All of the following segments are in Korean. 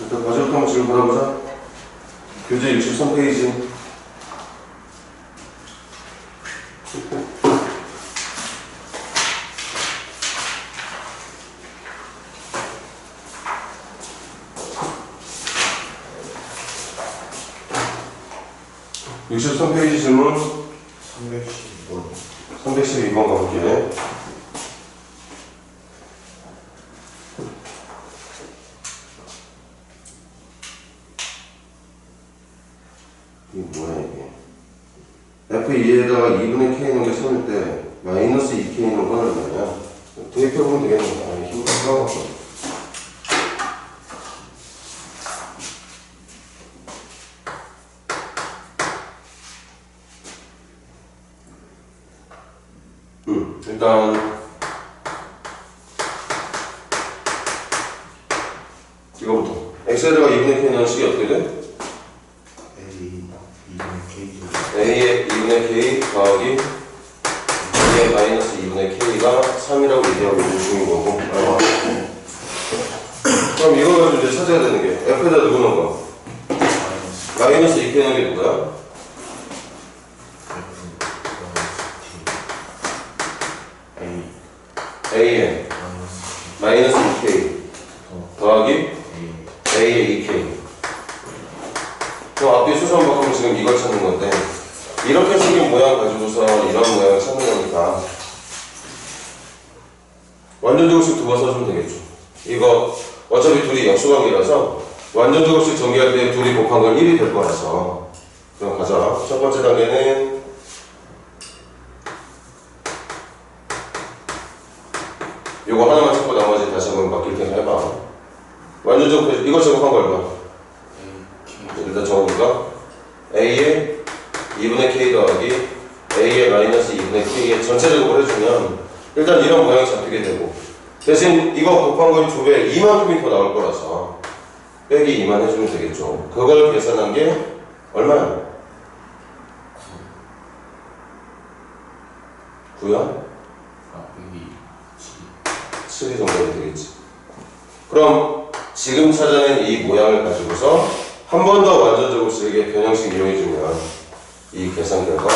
일단 과제부터 한번 지금 받아보자. 교재 63페이지. (63페이지) 질문 312번 가볼게. 이게 뭐야 이게? F2에다가 2분의 K는 게 3일 때 마이너스 2K는 건 얼마냐? 대입해보면 되겠네. 아, 힘을 써갖고. 일단 이거부터 x에다가 2분의 k 넣은 식이 어떻게 돼? a의 2분의 k 더하기 b의 마이너스 2분의 k가 3이라고 얘기하고 있는 중인 거고. 그럼 이거 가지고 이제 찾아야 되는 게 f에다 누구 넣은 거? 마이너스 2k 넣은 게 누구야? a의 마이너스 2k 더하기 a의 2k. 그럼 앞뒤 수선 바꾸면 지금 이걸 찾는 건데, 이렇게 생긴 모양 가지고서 이런 모양을 찾는 거니까 완전제곱식 두 번 써주면 되겠죠. 이거 어차피 둘이 역수관계라서 완전제곱식 전개할 때 둘이 곱한 건 1이 될 거라서. 그럼 가자. 첫 번째 단계는 요거 하나만 찾고 나머지 다시 한번 바뀔 테니까 해봐. 완전제곱, 이거 제곱한 거 얼마? 일단 적어볼까? a의 2분의 k 더하기 a의 마이너스 2분의 k의 전체 제곱을 해주면 일단 이런 모양이 잡히게 되고, 대신 이거 곱한 거의 2배, 이만큼이 더 나올 거라서 빼기 2만 해주면 되겠죠. 그걸 계산한 게 얼마야? 9야? 7이 정도 되겠지. 그럼 지금 찾아낸 이 모양을 가지고서 한 번 더 완전제곱식의 변형식 이용해주면 이 계산 결과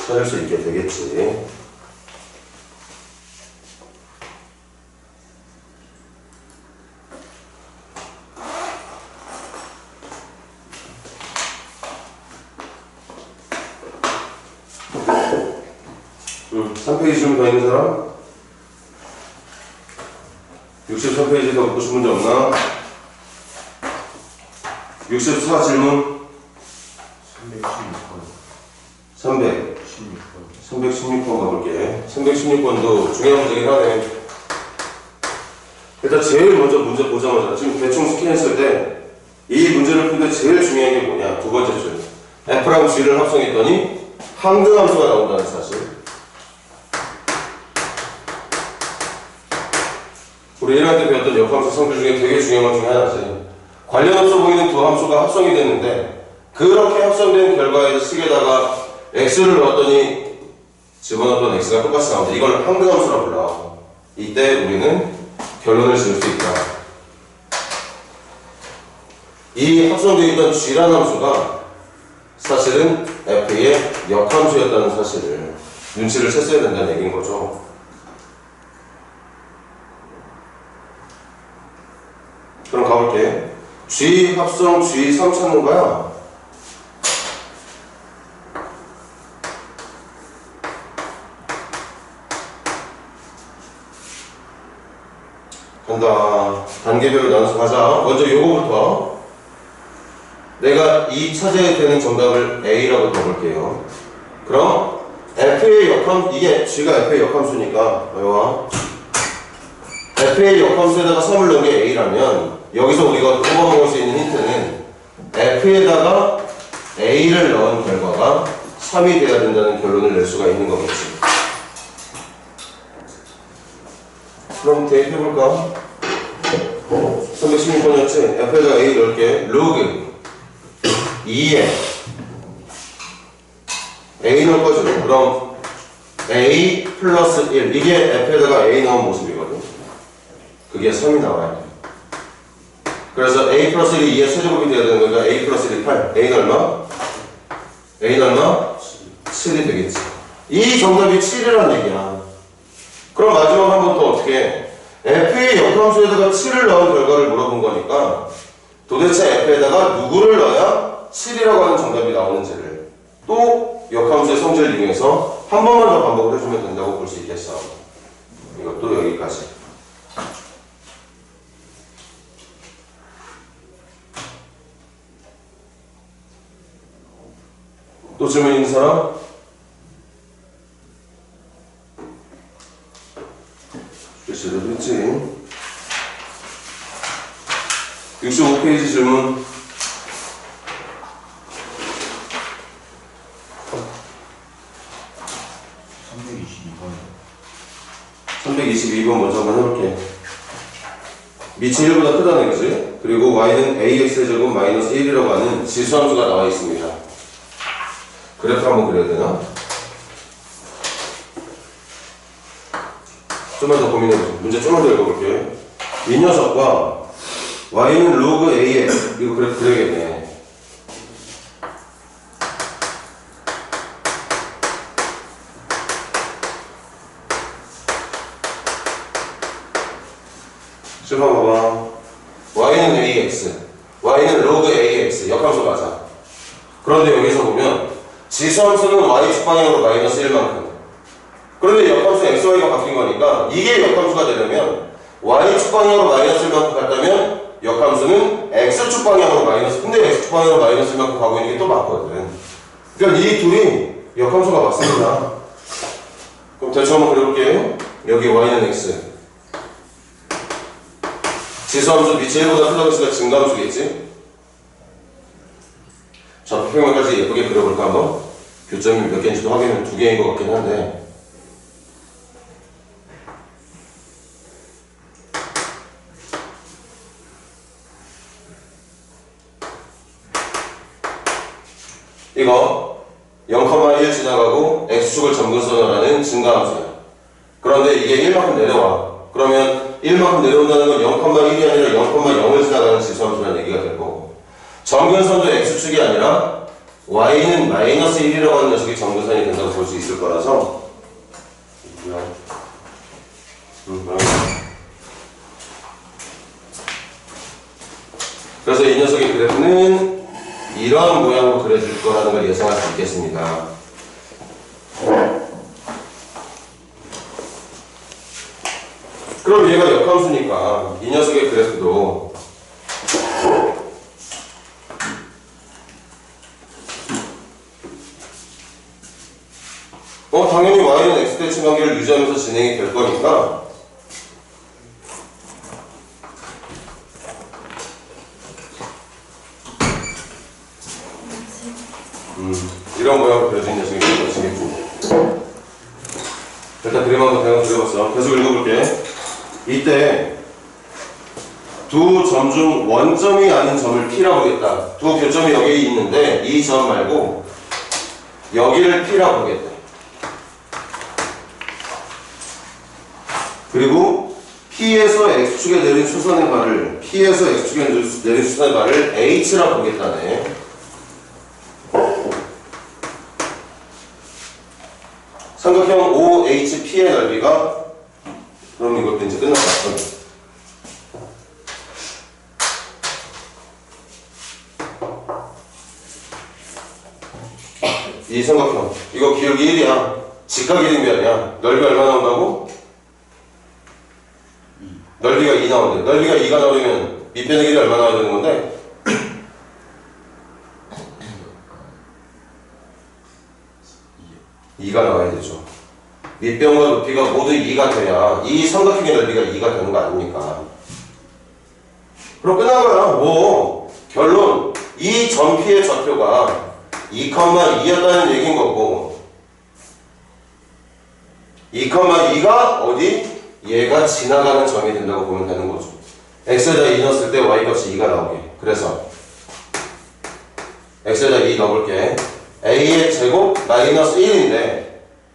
찾을 수 있게 되겠지. 응. 3페이지 좀 더 있는 사람? 63페이지 더 묻고 싶은 문제 없나? 64 질문 316번 가볼게. 316번도 중요한 문제긴 하네. 일단 제일 먼저 문제 보자마자 지금 대충 스캔했을 때 이 문제를 푸는데 제일 중요한 게 뭐냐? 두 번째 줄 F랑 G를 합성했더니 항등함수가 나온다는 사실. 우리 1학년 때 배웠던 역함수 성질 중에 되게 중요한 것 중에 하나지. 관련 없어 보이는 두 함수가 합성이 됐는데 그렇게 합성된 결과의 식에다가 x를 넣었더니 집어넣었던 x가 똑같이 나오는데 이걸 항등함수라 불러. 이때 우리는 결론을 지을 수 있다. 이 합성되어 있던 g라는 함수가 사실은 f의 역함수였다는 사실을 눈치를 챘어야 된다는 얘기인 거죠. 그럼 가볼게. G 합성 G3 찾는 거야. 간다. 단계별로 나눠서 가자. 먼저 요거부터. 내가 이 차제에 되는 정답을 A라고 넣어볼게요. 그럼 F의 역함, 이게 G가 F의 역함수니까 여기와 F의 역함수에다가 3을 넣은 게 A라면 여기서 우리가 뽑아먹을 수 있는 힌트는 F에다가 A를 넣은 결과가 3이 돼야 된다는 결론을 낼 수가 있는 거겠지. 그럼 대입해볼까? 316번이었지? F에다가 A 넣을게. 로그 2에 A 넣을 거죠. 그럼 A 플러스 1, 이게 F에다가 A 넣은 모습이거든. 그게 3이 나와야 돼. 그래서 a 플러스 1이 2의 최제곱이 돼야 되는 거니까 a 플러스 1이 8. a는 얼마? a는 얼마? 7이 되겠지. 이 정답이 7이라는 얘기야. 그럼 마지막 한 번 더 어떻게 해? f의 역함수에다가 7을 넣은 결과를 물어본 거니까 도대체 f에다가 누구를 넣어야 7이라고 하는 정답이 나오는지를 또 역함수의 성질을 이용해서 한 번만 더 반복을 해주면 된다고 볼 수 있겠어. 이것도 여기까지. 또 질문 있는 사람? 제대로 했지. 65페이지 질문. 322번 먼저 한번 해볼게. 밑이 1보다 크다는 거지. 그리고 y는 ax의 제곱 마이너스 1이라고 하는 지수함수가 나와 있습니다. 그래프 한번 그려야 되나? 좀만 더 고민해보자. 문제 좀만 더 읽어볼게요. 이 녀석과 y는 로그 ax 이거 그래프 그려야겠네. 좀 한번 봐봐. y는 ax, y는 로그 ax 역함수 맞아. 그런데 여기서 보면 지수함수는 y축 방향으로 마이너스 1만큼. 그런데 역함수 xy가 바뀐 거니까 이게 역함수가 되려면 y축 방향으로 마이너스 1만큼 갔다면 역함수는 x축 방향으로 마이너스, 근데 x축 방향으로 마이너스 1만큼 가고 있는 게 또 맞거든. 그러니까 이 둘이 역함수가 맞습니다. 그럼 대충 한번 그려볼게요. 여기 y는 x, 지수함수 밑이 1보다 크다고 했으니까 증가함수겠지? 좌표평면까지 예쁘게 그려볼까 한번? 교점이 몇 개인지도 확인은 2개인 것 같긴 한데 이거 0,1 지나가고 x축을 점근선을 하는 증가함수야. 그런데 이게 1만큼 내려와. 그러면 1만큼 내려온다는 건 0,1이 아니라 0,0을 지나가는 지수함수라는 얘기가 될 거고, 점근선도 x축이 아니라 y는 마이너스 1이라고 하는 녀석이 점근선이 된다고 볼 수 있을 거라서 그래서 이 녀석의 그래프는 이러한 모양으로 그려질 거라는 걸 예상할 수 있겠습니다. 그럼 얘가 역함수니까 이 녀석의 그래프도 당연히 y는 x대칭 관계를 유지하면서 진행이 될 거니까 이런 모양으로 그려진 녀석이 되겠고, 일단 그림 한번 대강 그려봤어. 계속 읽어볼게. 이때 두 점 중 원점이 아닌 점을 P라고 하겠다. 두 교점이 여기 있는데 이 점 말고 여기를 P라고 하겠다. 그리고 P에서 X축에 내린 수선의 발을 P에서 X축에 내린 수선의 발을 H라고 하겠다네. 삼각형 OHP의 넓이가, 그럼 이것도 이제 끝났다. 이 삼각형 이거 기울기 1이야. 직각 이등변이야. 넓이 얼마 나온다고? 넓이가 2 나온대. 넓이가 2가 나오려면 밑변의 길이 얼마 나와야 되는 건데? 2가 나와야 되죠. 밑변과 높이가 모두 2가 돼야 이 삼각형의 넓이가 2가 되는 거 아닙니까? 그럼 끝난 거야. 뭐 결론, 이 점 P의 좌표가 2,2였다는 얘기인 거고, 2,2가 어디? 얘가 지나가는 점이 된다고 보면 되는 거죠. x에다 2 넣었을 때 y 값이 2가 나오게. 그래서 x에다 2 넣어볼게. a의 제곱 마이너스 1인데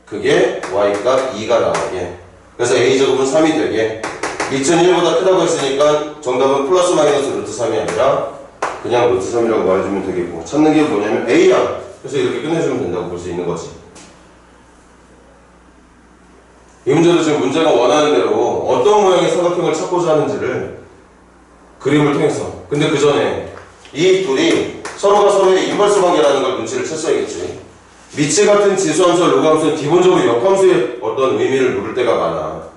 그게 y 값 2가 나오게. 그래서 a 제곱은 3이 되게 밑은 1보다 크다고 했으니까 정답은 플러스 마이너스 루트 3이 아니라 그냥 루트 3이라고 말해주면 되겠고, 찾는 게 뭐냐면 A야. 그래서 이렇게 끝내주면 된다고 볼 수 있는 거지. 이 문제도 지금 문제가 원하는 대로 어떤 모양의 삼각형을 찾고자 하는지를 그림을 통해서. 근데 그 전에 이 둘이 서로가 서로의 인벌스 관계라는 걸 눈치를 챘어야겠지. 미치 같은 지수함수와 로그함수는 기본적으로 역함수의 어떤 의미를 물을 때가 많아.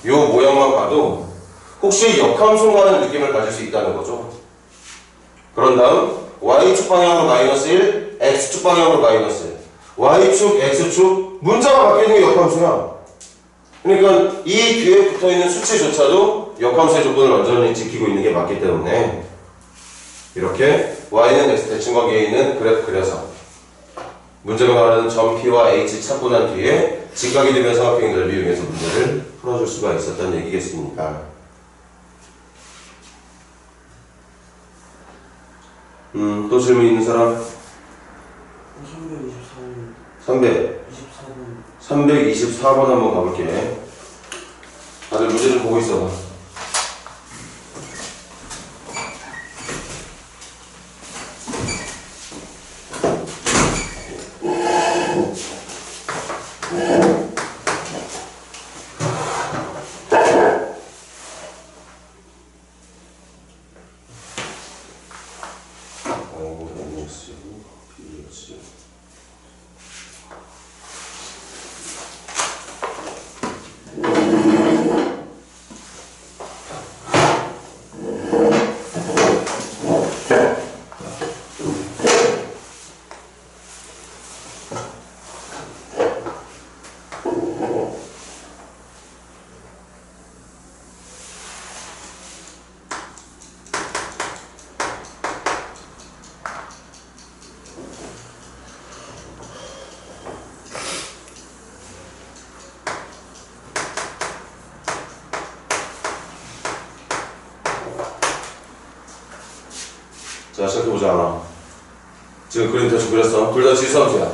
요 모양만 봐도 혹시 역함수인가라는 느낌을 가질 수 있다는 거죠. 그런 다음 y축 방향으로 마이너스 1, x축 방향으로 마이너스 1. y축, x축 문자가 바뀌는 게 역함수야. 그러니까 이 뒤에 붙어있는 수치조차도 역함수의 조건을 완전히 지키고 있는 게 맞기 때문에 이렇게 y는 x 대칭과 관계에 있는 그래프 그려서 문제가 말하는 점 P와 H 찾고 난 뒤에 직각이 되면 삼각형의 넓이 이용해서 문제를 풀어줄 수가 있었다는 얘기겠습니까? 또 질문 있는 사람? 324번 한번 가볼게. 다들 문제 좀 보고 있어봐. 자, 시작해보자. 지금 그림 대충 그렸어. 둘 다 지수함수야.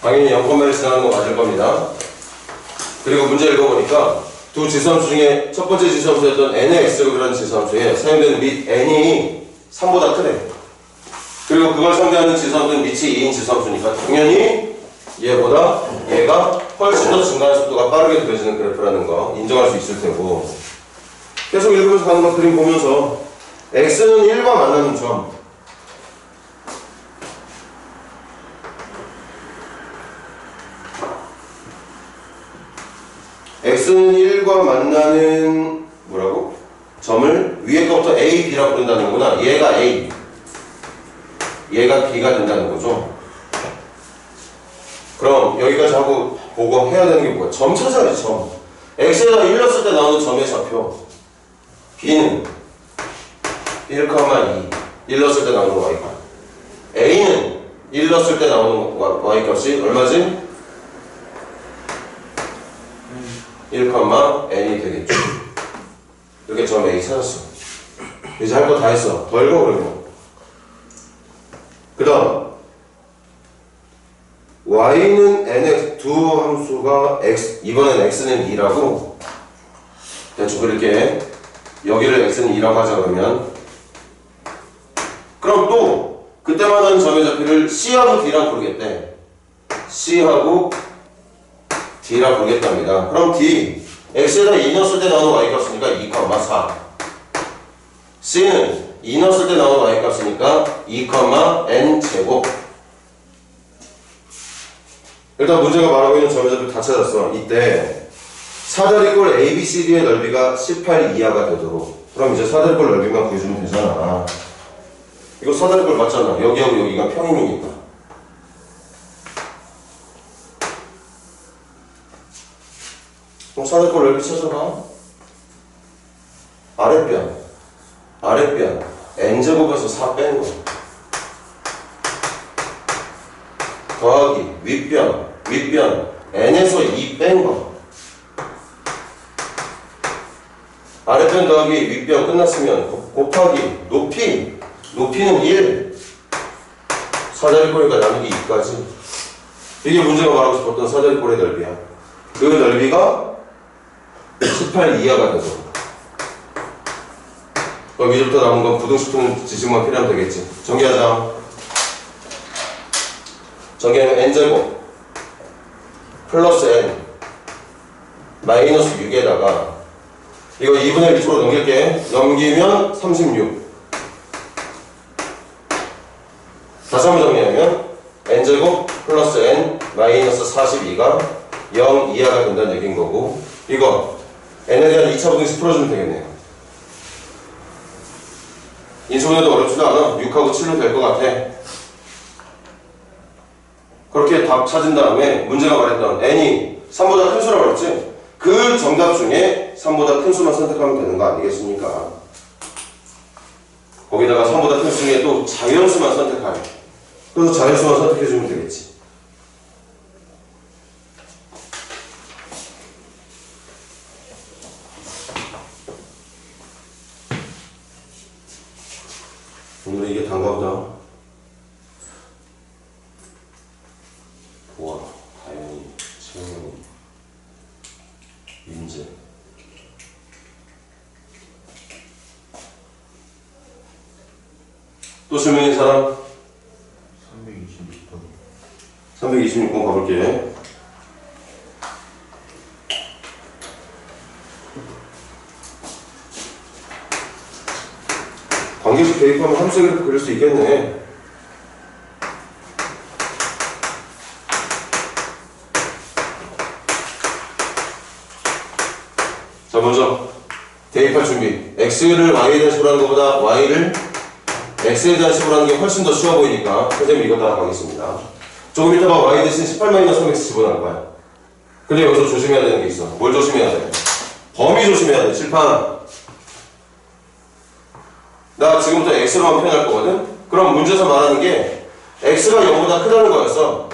당연히 0,1을 지나가는 거 맞을 겁니다. 그리고 문제 읽어보니까 두 지수함수 중에 첫 번째 지수함수였던 n의 x로 그런 지수함수에 사용되는 밑 n이 3보다 크대. 그리고 그걸 상대하는 지수함수는 밑이 2인 지수함수니까 당연히 얘보다 얘가 훨씬 더 증가하는 속도가 빠르게 그려지는 그래프라는 거 인정할 수 있을 테고, 계속 읽으면서 가는 거 그림 보면서 x는 1과 만나는 점, x는 1과 만나는 뭐라고? 점을 위에 거부터 a, b라고 부른다는 거구나. 얘가 a, 얘가 b가 된다는 거죠. 그럼 여기까지 하고 보고 해야 되는 게 뭐야? 점 찾아야지. 점. x에다 1 넣었을 때 나오는 점의 좌표, b는 1, 2 1 넣었을 때 나오는 y값, a는 1 넣었을 때 나오는 y값이 얼마지? 1, n이 되겠죠. 이렇게 점 a 찾았어. 이제 할 거 다 했어. 더 읽어 그러면. 그 다음 y는 n의 두 함수가 x, 이번엔 x는 2라고 대충 그렇게 여기를 x는 2라고 하자. 그럼 또 그때만 하는 점의 좌표를 C하고 D랑 부르겠대. C하고 D랑 부르겠답니다. 그럼 D, X에다 2 넣었을 때 나오는 Y값이니까 2, 4. C는 2 넣었을 때 나오는 Y값이니까 2, N 제곱. 일단 문제가 말하고 있는 점의 좌표 다 찾았어. 이때 사다리꼴 ABCD의 넓이가 18 이하가 되도록. 그럼 이제 사다리꼴 넓이만 구해주면 되잖아. 이거 사다리꼴 맞잖아. 여기하고 여기가 평행이니까. 그럼 사다리꼴 넓이 찾아봐. 아랫변 n제곱에서 4 빼는 거 더하기 윗변 n에서 2 뺀 거. 아랫변 더하기 윗변 끝났으면 곱하기 높이는 1, 사다리꼴이니까 나누기 2까지. 이게 문제가 말하고 싶었던 사다리꼴의 넓이야. 그 넓이가 18 이하가 되죠. 그럼 이제부터 남은 건 부등식 푸는 지식만 필요하면 되겠지. 정리하자. 정리하면 n제곱 플러스 n 마이너스 6에다가 이거 2분의 1초로 넘길게. 넘기면 36. 다시 한번 정리하면 n제곱 플러스 n 마이너스 42가 0 이하가 된다는 얘기인 거고, 이거 n에 대한 2차 부등식 풀어주면 되겠네요. 인수분해도 어렵지도 않아. 6하고 7로 될 것 같아. 그렇게 답 찾은 다음에 문제가 말했던 n이 3보다 큰 수라고 그랬지? 그 정답 중에 3보다 큰 수만 선택하면 되는 거 아니겠습니까? 거기다가 3보다 큰 수 중에 또 자연수만 선택하래. 그래서 자연수만 선택해주면 되겠지. 오늘 이게 단가 보다. 보아, 다현이, 채영이, 민재. 또 질문인 사람? 326번. 326번 가볼게. 관계식 대입하면 함수 그래프 그릴 수 있겠네. 자, 먼저 대입할 준비. x를 y에 대한 식으로 하는 것보다 y를 x에 대한 식으로 하는 게 훨씬 더 쉬워 보이니까 선생님 이거 따라가겠습니다. 조금 이따가 y 대신 18-3x 집어넣을 거야. 근데 여기서 조심해야 되는 게 있어. 뭘 조심해야 돼? 범위 조심해야 돼. 칠판. 나 지금부터 x로만 표현할 거거든? 그럼 문제에서 말하는 게 x가 0보다 크다는 거였어.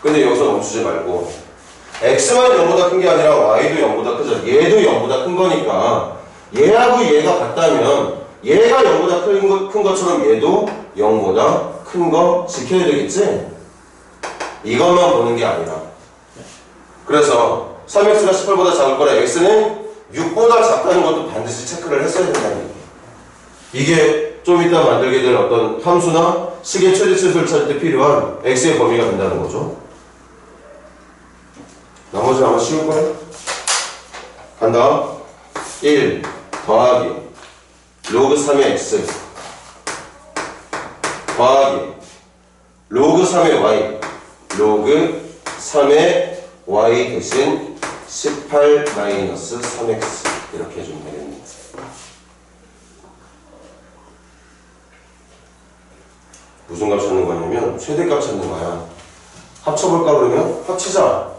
근데 여기서 멈추지 말고 x만 0보다 큰 게 아니라 y도 0보다 크잖아. 얘도 0보다 큰 거니까 얘하고 얘가 같다면 얘가 0보다 큰 것처럼 얘도 0보다 큰 거 지켜야 되겠지? 이것만 보는 게 아니라. 그래서 3x가 18보다 작을 거라 x는 6보다 작다는 것도 반드시 체크를 했어야 된다는 얘기. 이게 좀 이따 만들게 될 어떤 함수나 식의 최대치수를 찾을 때 필요한 x의 범위가 된다는 거죠. 나머지 아마 쉬울 거야. 간다. 1 더하기 로그 3의 x 더하기 로그 3의 y 로그 3의 y 대신 18-3x 이렇게 해주면 되겠네요. 무슨 값 찾는 거냐면 최대값 찾는 거야. 합쳐볼까 그러면 합치자.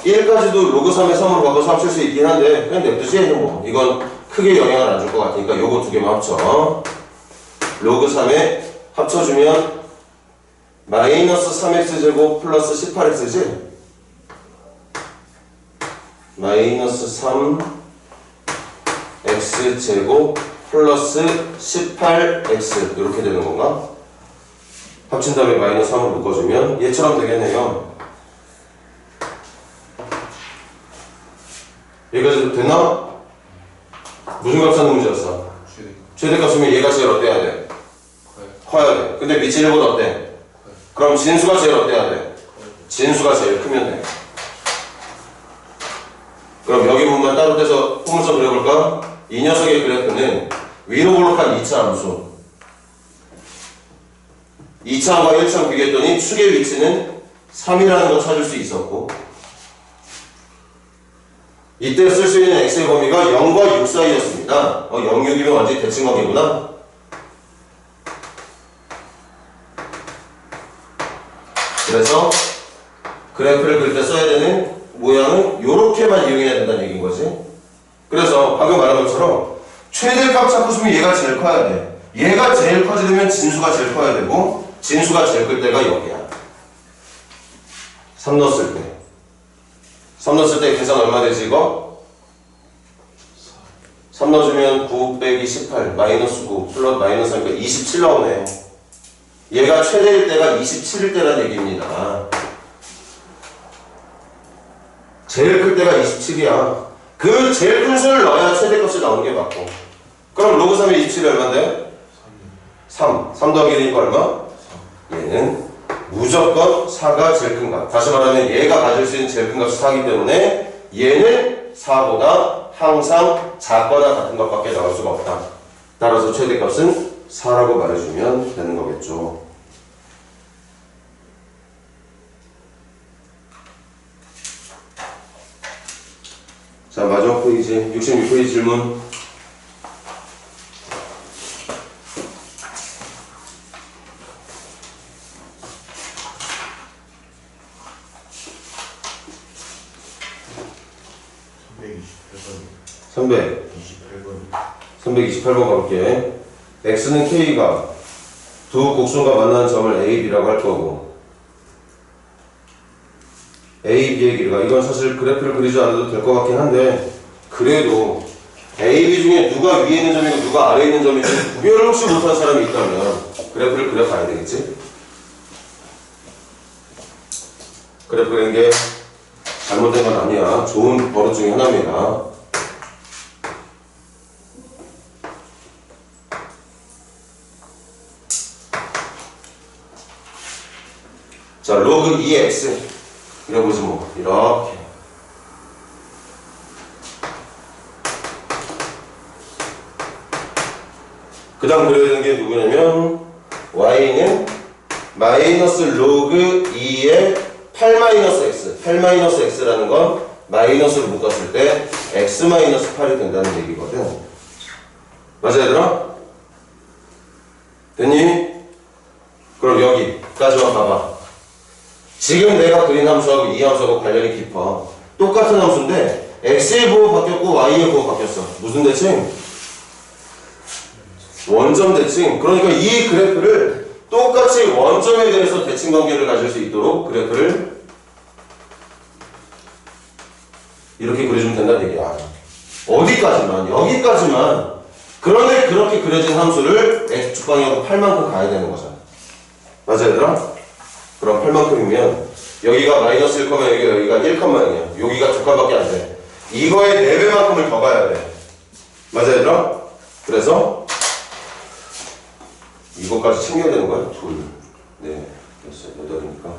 1까지도 로그 3의 3으로 바꿔서 합칠 수 있긴 한데 그냥 냅두지. 뭐 이건 크게 영향을 안 줄 것 같으니까 요거 두 개만 합쳐. 로그 3에 합쳐주면 마이너스 3x 제곱 플러스 18x지? 마이너스 3x 제곱 플러스 18x 이렇게 되는 건가? 합친 다음에 마이너스 3으로 묶어주면 얘처럼 되겠네요. 여기까지 됐나? 무슨 값 찾는 문제였어? 최대값이면 얘가 제일 어때야 돼? 커야 돼. 근데 밑이 1보다 어때? 그럼 진수가 제일 어때야 돼? 진수가 제일 크면 돼. 그럼 여기 부분만 따로 떼서 포물선 그려볼까? 이 녀석의 그래프는 위로 볼록한 2차 함수 2차와 1차랑 비교했더니 축의 위치는 3이라는 걸 찾을 수 있었고 이때 쓸 수 있는 x의 범위가 0과 6 사이였습니다. 0, 6이면 완전히 대칭관계구나. 그래서 그래프를 그릴 때 써야 되는 모양은 이렇게만 이용해야 된다는 얘기인 거지. 그래서 방금 말한 것처럼 최대값 찾고 싶으면 얘가 제일 커야 돼. 얘가 제일 커지려면 진수가 제일 커야 되고 진수가 제일 클 때가 여기야. 3 넣었을 때 3 넣었을 때 계산 얼마 되지 이거? 3 넣어주면 9 빼기 18 마이너스 9 플러스 마이너스 하니까 27 나오네. 얘가 최대일 때가 27일 때란 얘기입니다. 제일 클 때가 27이야. 그 제일 큰 수를 넣어야 최대값이 나오는 게 맞고. 그럼 로그 3의 27이 얼마인데? 3. 3 더하기 1이니까 얼마? 얘는 무조건 4가 제일 큰 값. 다시 말하면 얘가 가질 수 있는 제일 큰 값이 4이기 때문에 얘는 4보다 항상 작거나 같은 것밖에 나올 수가 없다. 따라서 최대값은 4라고 말해주면 되는 거겠죠. 자, 마지막 페이지 66페이지 질문. 선배 328번 가볼게. x는 k가 두 곡선과 만나는 점을 a, b라고 할 거고 a, b의 길이가 이건 사실 그래프를 그리지 않아도 될 것 같긴 한데 그래도 a, b 중에 누가 위에 있는 점이고 누가 아래에 있는 점인지 구별을 혹시 못한 사람이 있다면 그래프를 그려봐야 되겠지? 그래프 그리는 게 잘못된 건 아니야. 좋은 버릇 중에 하나입니다. 자, 로그 2x 그려보지 뭐 이렇게 그 다음 그려야 되는 게 누구냐면 y는 마이너스 로그 2의 8-x 8-x라는 건 마이너스로 묶었을 때 x-8이 된다는 얘기거든. 맞아 얘들아? 됐니? 그럼 여기까지만 봐봐. 지금 내가 그린 함수하고 이 함수하고 관련이 깊어. 똑같은 함수인데 x의 부호 바뀌었고 y의 부호 바뀌었어. 무슨 대칭? 원점 대칭. 그러니까 이 그래프를 똑같이 원점에 대해서 대칭 관계를 가질 수 있도록 그래프를 이렇게 그려주면 된다는 얘기야. 어디까지만? 여기까지만. 그런데 그렇게 그려진 함수를 x축방향으로 8만큼 가야 되는 거잖아. 맞아 얘들아? 그럼 8만큼이면 여기가 마이너스 1, 여기가 1,0이야. 여기가 2칸밖에 안 돼. 이거의 4배만큼을 더 가야 돼. 맞아 얘들아? 그래서 이거까지 챙겨야 되는 거야. 2, 4, 8이니까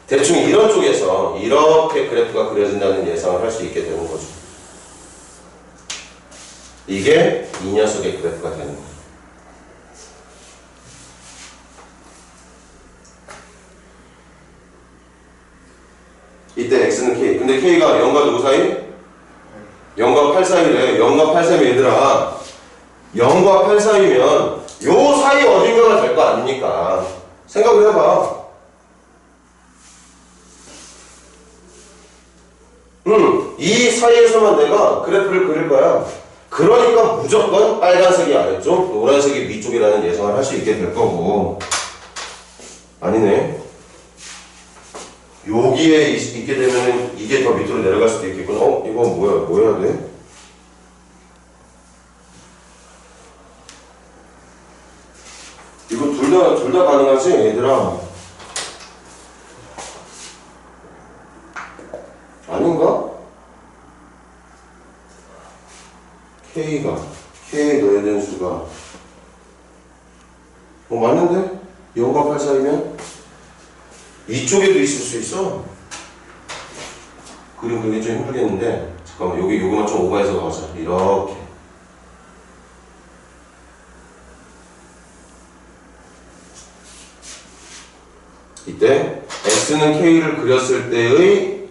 대충 이런 쪽에서 이렇게 그래프가 그려진다는 예상을 할 수 있게 되는 거죠. 이게 이 녀석의 그래프가 되는 거야. 이때 x는 k. 근데 k가 0과 누구 사이? 0과 8 사이래. 0과 8 사이면 얘들아 0과 8 사이면 요 사이 어딘가가 될 거 아닙니까? 생각을 해봐. 이 사이에서만 내가 그래프를 그릴 거야. 그러니까 무조건 빨간색이 아래쪽, 노란색이 위쪽이라는 예상을 할 수 있게 될 거고. 아니네. 여기에 있게 되면 이게 더 밑으로 내려갈 수도 있겠구나. 이거 뭐 해야 돼? 이거 둘 다 가능하지, 얘들아? 아닌가? K에 넣어야 되는 수가 맞는데? 0과 8 사이면? 이쪽에도 있을 수 있어. 그림 그리기 좀 힘들겠는데 잠깐만 요거만 좀 오버해서 가자. 이렇게 이때 x는 k를 그렸을 때의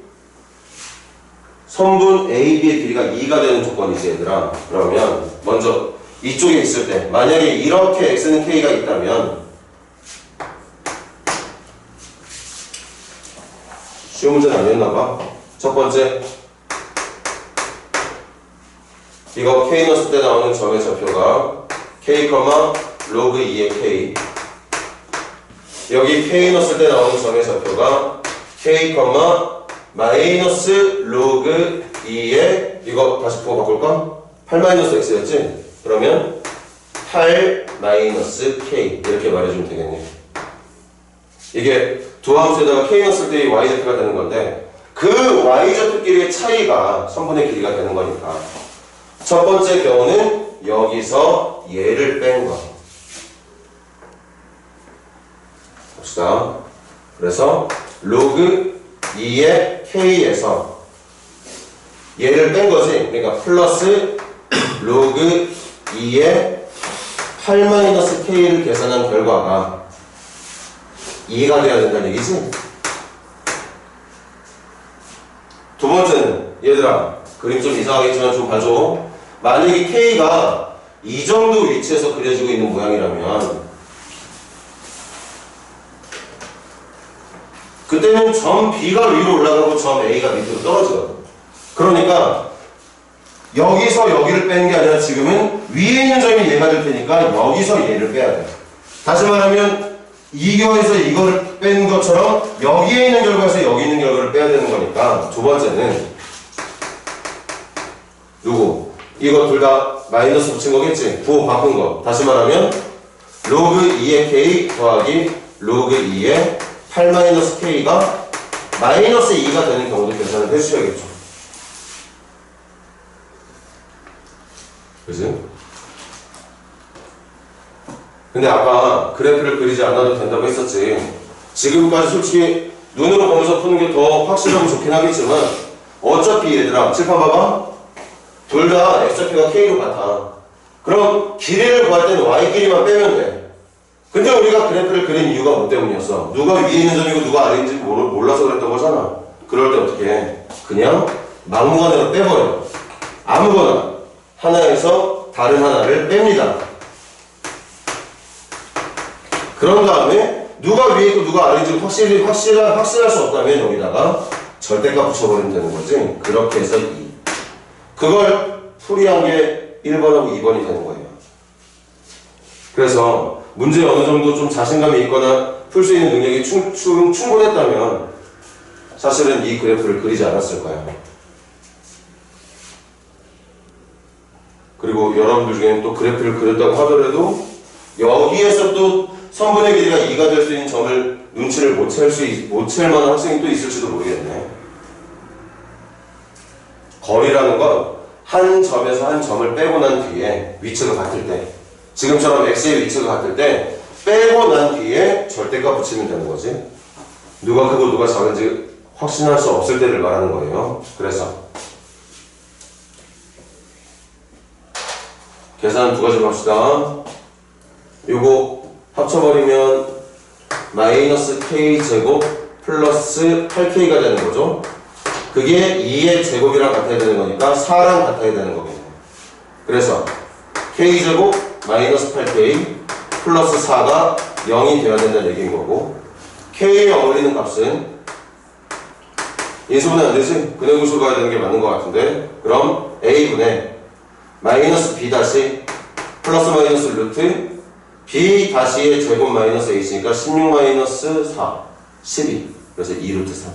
선분 AB의 길이가 2가 되는 조건이지 얘들아. 그러면 먼저 이쪽에 있을 때 만약에 이렇게 x는 k가 있다면 쉬운 문제는 아니었나봐. 첫 번째 이거 k 넣었을 때 나오는 점의 좌표가 k, 로그 2의 k. 여기 k 넣었을 때 나오는 점의 좌표가 k, 마이너스 로그 2의 이거 다시 부호 바꿀까? 8-x였지? 그러면 8-k 이렇게 말해주면 되겠네. 이게 두 함수에다가 k 넣었을 때 y 대표가 되는 건데 그 y좌표끼리의 차이가 선분의 길이가 되는 거니까 첫 번째 경우는 여기서 얘를 뺀 거. 봅시다. 그래서 로그 2의 k에서 얘를 뺀 거지. 그러니까 플러스 로그 2의 8-k를 계산한 결과가 2가 돼야 된다는 얘기지. 두 번째는 얘들아 그림 좀 이상하겠지만 좀 봐줘. 만약에 K가 이 정도 위치에서 그려지고 있는 모양이라면 그때는 점 B가 위로 올라가고 점 A가 밑으로 떨어지거든. 그러니까 여기서 여기를 빼는 게 아니라 지금은 위에 있는 점이 얘가 될 테니까 여기서 얘를 빼야 돼. 다시 말하면 이거에서 이거를 뺀 것처럼 여기에 있는 결과에서 여기 있는 결과를 빼야 되는 거니까 두 번째는 누구? 이거 둘 다 마이너스 붙인 거겠지? 부호 바꾼 거. 다시 말하면 로그 2의 k 더하기 로그 2의 8-k가 마이너스 2가 되는 경우도 계산을 해주셔야겠죠. 그지? 근데 아까 그래프를 그리지 않아도 된다고 했었지. 지금까지 솔직히 눈으로 보면서 푸는 게 더 확실하고 좋긴 하겠지만 어차피 얘들아 칠판 봐봐. 둘 다 x좌표가 k로 같아. 그럼 길이를 구할 때는 y끼리만 빼면 돼. 근데 우리가 그래프를 그린 이유가 뭐 때문이었어? 누가 위에 있는 점이고 누가 아래인지 몰라서 그랬던 거잖아. 그럴 때 어떻게 해? 그냥 막무가내로 빼버려. 아무거나 하나에서 다른 하나를 뺍니다. 그런 다음에 누가 위에 있고 누가 아래인지 확실할 수 없다면 여기다가 절대값 붙여버리면 되는 거지. 그렇게 해서 2. 그걸 풀이한 게 1번하고 2번이 되는 거예요. 그래서 문제에 어느 정도 좀 자신감이 있거나 풀 수 있는 능력이 충분했다면 사실은 이 그래프를 그리지 않았을 거예요. 그리고 여러분들 중에는 또 그래프를 그렸다고 하더라도 여기에서 또 선분의 길이가 2가 될 수 있는 점을 눈치를 못 챌 만한 학생이 또 있을지도 모르겠네. 거리라는 건 한 점에서 한 점을 빼고 난 뒤에 위치가 같을 때, 지금처럼 x의 위치가 같을 때 빼고 난 뒤에 절대값 붙이면 되는 거지. 누가 크고 누가 작은지 확신할 수 없을 때를 말하는 거예요. 그래서 계산 두 가지로 합시다. 요거 합쳐버리면 마이너스 k제곱 플러스 8k가 되는 거죠. 그게 2의 제곱이랑 같아야 되는 거니까 4랑 같아야 되는 거겠네요. 그래서 k제곱 마이너스 8k 플러스 4가 0이 되어야 된다는 얘기인 거고, k에 어울리는 값은 인수분해 안 되지? 근해구수로 가야 되는 게 맞는 것 같은데, 그럼 a분의 마이너스 b 다시 플러스 마이너스 루트 b 다시의 제곱 마이너스 a 있으니까 16 마이너스 4 12. 그래서 2 루트 3.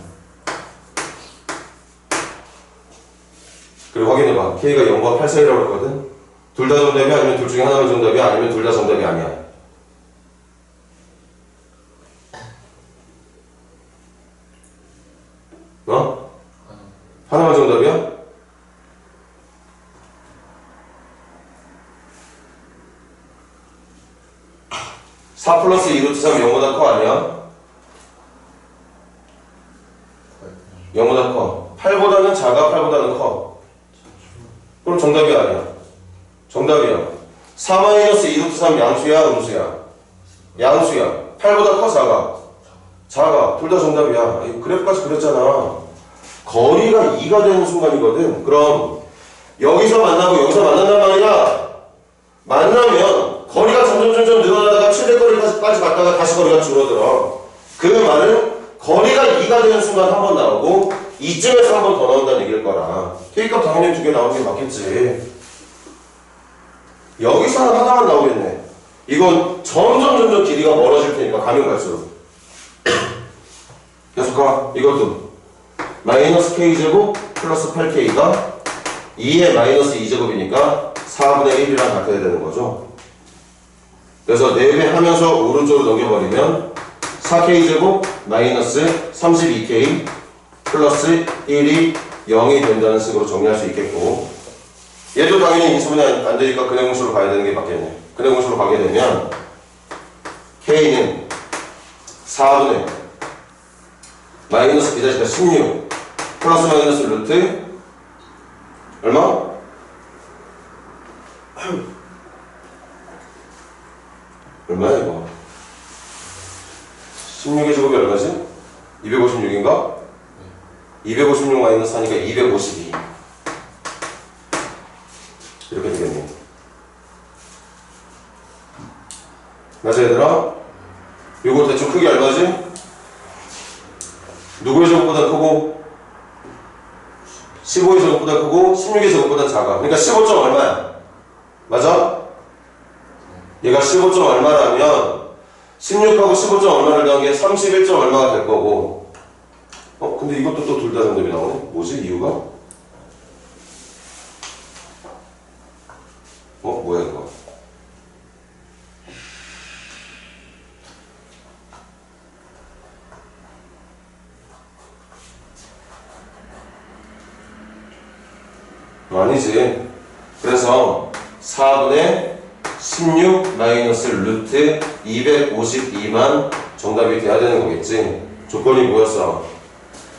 그리고 확인해봐. k가 0과 8 사이라고 했거든. 둘 다 정답이 아니면 둘 중에 하나가 정답이 아니면 둘 다 정답이 아니야. 어? 하나만 정답이야? (4 플러스 2 루트 3) 0보다 커 아니야? 0보다 커. 8보다는 작아, 8보다는 커. 그럼 정답이 아니야. 정답이야. 4-2 루트 3 양수야, 음수야? 양수야. 8보다 커, 작아? 작아. 둘 다 정답이야. 그래프까지 그렸잖아. 거리가 2가 되는 순간이거든. 그럼 여기서 만나고 여기서 만난단 말이야. 만나면 거리가 점점 늘어나다가 최대거리까지 갔다가 다시 거리가 줄어들어. 그 말은 거리가 2가 되는 순간 한 번 나오고 이쯤에서 한 번 더 나온다는 얘기일 거라. K값 당연히 2개 나오는 게 맞겠지. 여기서 하나만 나오겠네. 이건 점점 길이가 멀어질 테니까 가면 갈수록. 계속 가. 이것도 마이너스 k제곱 플러스 8k가 2의 마이너스 2제곱이니까 4분의 1이랑 같아야 되는 거죠. 그래서 4배 하면서 오른쪽으로 넘겨버리면 4k제곱 마이너스 32k 플러스 1이 0이 된다는 식으로 정리할 수 있겠고, 얘도 당연히 인수분해 안 되니까 근해공수로 가야 되는 게 맞겠네. 근해공수로 가게 되면 K는 4분의 마이너스 B-가 16 플러스 마이너스 루트 얼마? 얼마야 이거? 16의 제곱이 얼마지? 256인가? 256 마이너스 하니까 252 이렇게 되겠네. 맞아 얘들아? 요거 대충 크기 얼마지? 누구의 제곱보다 크고 15의 제곱보다 크고 16의 제곱보다 작아. 그러니까 15점 얼마야? 맞아? 얘가 15점 얼마라면 16하고 15점 얼마를 더한 게 31점 얼마가 될 거고, 근데 이것도 또 둘 다 정답이 나오네? 뭐지 이유가? 뭐야 이거? 아니지. 그래서 4분의 16 마이너스 루트 252만 정답이 돼야 되는 거겠지. 조건이 뭐였어?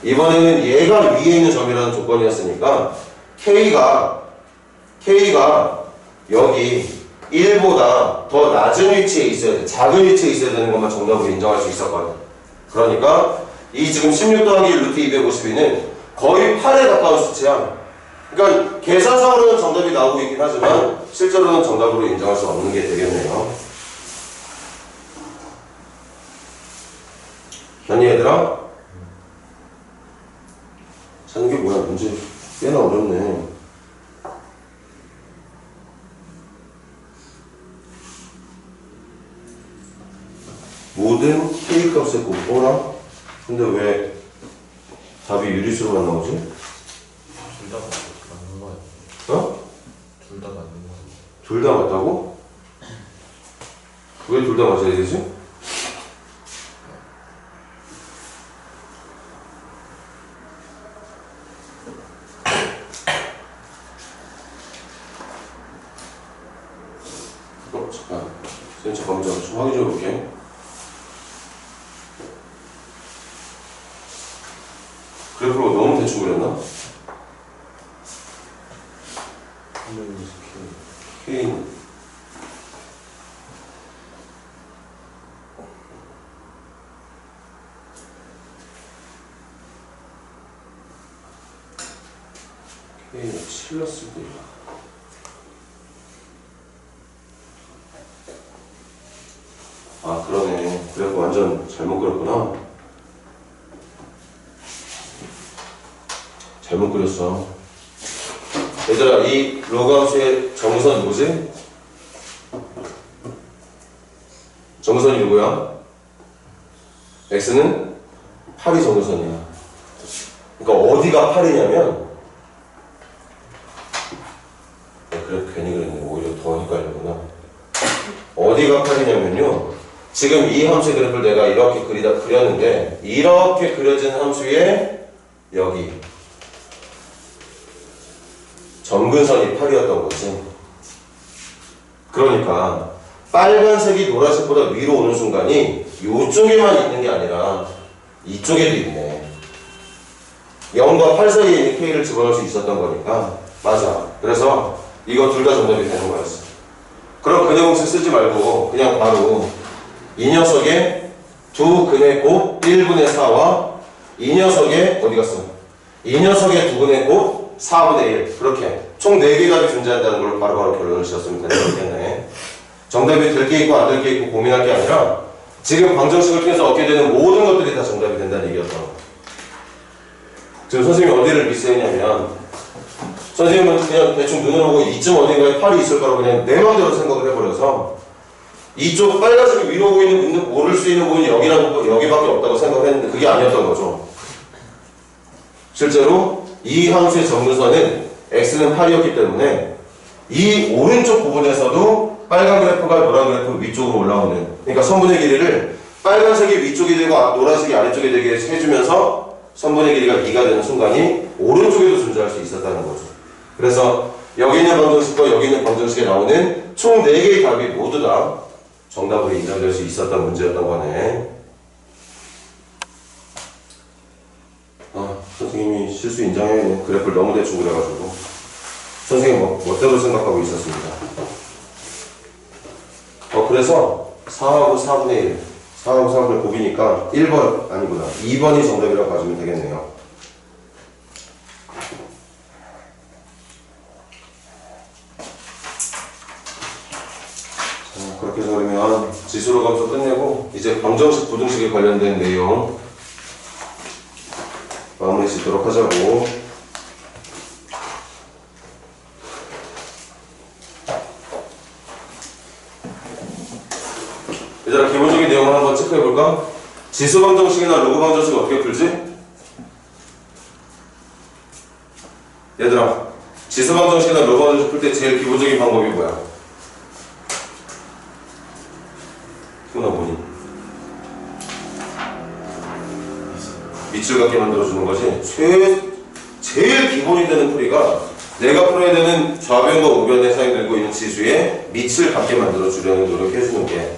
이번에는 얘가 위에 있는 점이라는 조건이었으니까 K가 여기 1보다 더 낮은 위치에 있어야 돼. 작은 위치에 있어야 되는 것만 정답으로 인정할 수 있었거든. 그러니까 이 지금 16 더하기 루트 252는 거의 8에 가까운 수치야. 그러니까 계산상으로는 정답이 나오고 있긴 하지만 실제로는 정답으로 인정할 수 없는 게 되겠네요. 아니 얘들아? 찾는 게 뭐야? 문제 꽤나 어렵네. 모든 K값에 곱보라? 근데 왜 답이 유리수로만 나오지? 둘 다 맞는 거예요. 어? 둘 다 맞는 거예요. 둘 다 맞다고? 왜 둘 다 맞아야 되지? 잠깐. 선생님 잠깐만 좀 확인 좀 해볼게. 그래프가 너무 대충 그렸나? K는 K는 7 넣었을 때 아 그러네. 그래서 완전 잘못 그렸구나. 잘못 그렸어. 얘들아 이 로그 함수의 정선 뭐지? 정선이 누구야? x는 8이 정선이야. 그러니까 어디가 8이냐면 그래 괜히 그랬네. 오히려 더 헷갈리구나. 어디가 8이냐면요. 지금 이 함수의 그래프를 내가 이렇게 그렸는데 이렇게 그려진 함수의 여기 점근선이 8이었던 거지. 그러니까 빨간색이 노란색보다 위로 오는 순간이 이쪽에만 있는 게 아니라 이쪽에도 있네. 0과 8 사이에 있는 K를 집어넣을 수 있었던 거니까 맞아. 그래서 이거 둘 다 정답이 되는 거였어. 그럼 근해공식 쓰지 말고 그냥 바로 이 녀석의 두 근해 곱 1분의 4와 이 녀석의 어디 갔어? 이 녀석의 두 근해 곱 4분의 1 그렇게 총 4개 답이 존재한다는 걸 바로바로 결론을 지었으면 되겠네. 정답이 될 게 있고 안 될 게 있고 고민할 게 아니라 지금 방정식을 통해서 얻게 되는 모든 것들이 다 정답이 된다는 얘기였던 거. 지금 선생님이 어디를 미스했냐면 선생님은 그냥 대충 눈으로 보고 이쯤 어딘가에 8이 있을 거라고 그냥 내 마음대로 생각을 해버려서 이쪽 빨간색이 위로 보이는 오를 수 있는 부분이 여기밖에 없다고 생각을 했는데 그게 아니었던 거죠. 실제로 이 함수의 정근선은 x는 8이었기 때문에 이 오른쪽 부분에서도 빨간 그래프가 노란 그래프 위쪽으로 올라오는, 그러니까 선분의 길이를 빨간색이 위쪽이 되고 노란색이 아래쪽이 되게 해주면서 선분의 길이가 2가 되는 순간이 오른쪽에도 존재할 수 있었다는 거죠. 그래서 여기 있는 방정식과 여기 있는 방정식에 나오는 총 4개의 답이 모두 다 정답으로 인정될 수 있었던 문제였던 거네. 선생님이 실수 인정해. 그래프를 너무 대충 그려가지고 선생님 멋대로 생각하고 있었습니다. 그래서 4하고 4분의 1 4하고 4분의 곱이니까 1번 아니구나 2번이 정답이라고 봐주면 되겠네요. 자, 그렇게 해서 그러면 지수로 감소 끝내고 이제 방정식 부등식에 관련된 내용 마무리 짓도록 하자고. 얘들아 기본적인 내용을 한번 체크해볼까? 지수 방정식이나 로그 방정식 어떻게 풀지? 얘들아 지수 방정식이나 로그 방정식 풀 때 제일 기본적인 방법이 뭐야? 누나 뭐니? 밑줄 같게 만들어주는 거지. 제일 기본이 되는 풀이가 내가 풀어야 되는 좌변과 우변에 사용되고 있는 지수에 밑을 갖게 만들어주려는 노력해주는 게.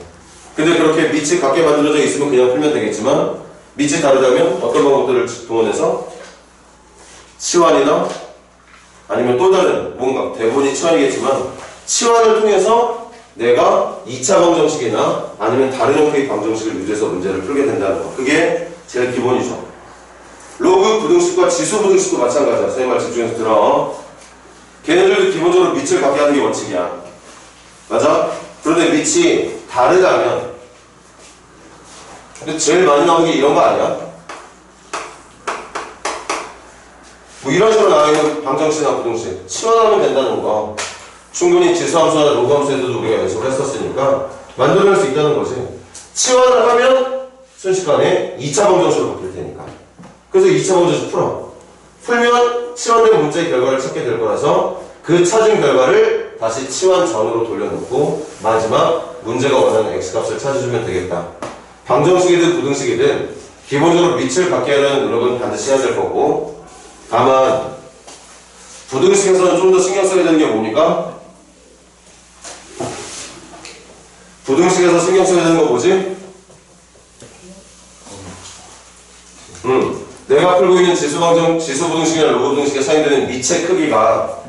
근데 그렇게 밑이 갖게 만들어져 있으면 그냥 풀면 되겠지만 밑이 다르다면 어떤 방법들을 동원해서 치환이나 아니면 또 다른 뭔가 대본이 치환이겠지만 치환을 통해서 내가 2차 방정식이나 아니면 다른 형태의 방정식을 유지해서 문제를 풀게 된다는 거. 그게 제일 기본이죠. 로그 부등식과 지수 부등식도 마찬가지야. 선생님 말 집중해서 들어. 걔네들도 기본적으로 밑을 갖게 하는 게 원칙이야. 맞아? 그런데 밑이 다르다면 근데 제일 많이 나오는 게 이런 거 아니야? 뭐 이런 식으로 나와있는 방정식이나 부등식 치환하면 된다는 거. 충분히 지수함수나 로그함수에서도 우리가 연습을 했었으니까 만들어낼 수 있다는 거지. 치환을 하면 순식간에 2차 방정식으로 바뀔 테니까. 그래서 2차 방정식 풀어. 풀면 치환된 문제의 결과를 찾게 될 거라서 그 찾은 결과를 다시 치환 전으로 돌려놓고 마지막 문제가 원하는 x값을 찾아주면 되겠다. 방정식이든 부등식이든 기본적으로 밑을 갖게 하려는 노력은 반드시 해야 될 거고, 다만 부등식에서는 좀 더 신경 써야 되는 게 뭡니까? 부등식에서 신경 써야 되는 거 뭐지? 내가 풀고 있는 지수 부등식이나 로그 부등식에 사용되는 밑의 크기가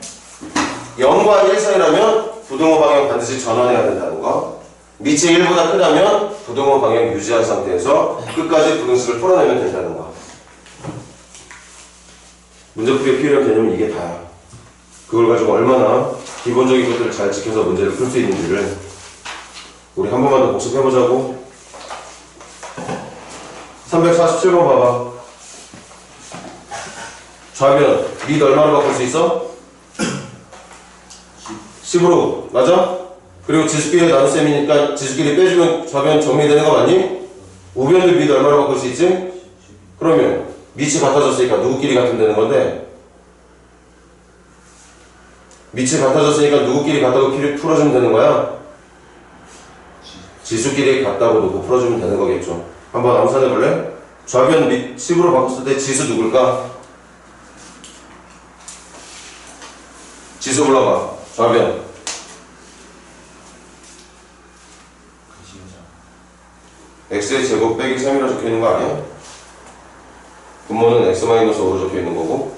0과 1 사이라면 부등호 방향 반드시 전환해야 된다는 거. 밑이 1보다 크다면 부등호 방향 유지한 상태에서 끝까지 부등식을 풀어내면 된다는 거. 문제풀이에 필요한 개념은 이게 다야. 그걸 가지고 얼마나 기본적인 것들을 잘 지켜서 문제를 풀 수 있는지를 우리 한 번만 더 복습해보자고. 347번 봐봐. 좌변 밑 얼마로 바꿀 수 있어? 10으로 맞아? 그리고 지수끼리 나눗셈이니까 지수끼리 빼주면 좌변 정리되는 거 맞니? 우변도 밑 얼마로 바꿀 수 있지? 그러면 밑이 같아졌으니까 누구끼리 같으면 되는 건데, 밑이 같아졌으니까 누구끼리 같다고 풀어주면 되는 거야? 지수끼리 같다고 놓고 풀어주면 되는 거겠죠. 한번 암산해볼래? 좌변 밑 10으로 바꿨을 때 지수 누굴까? 지수 불러봐. 좌변 x의 제곱 빼기 3이라 적혀있는 거 아니야? 분모는 x-5로 적혀있는 거고.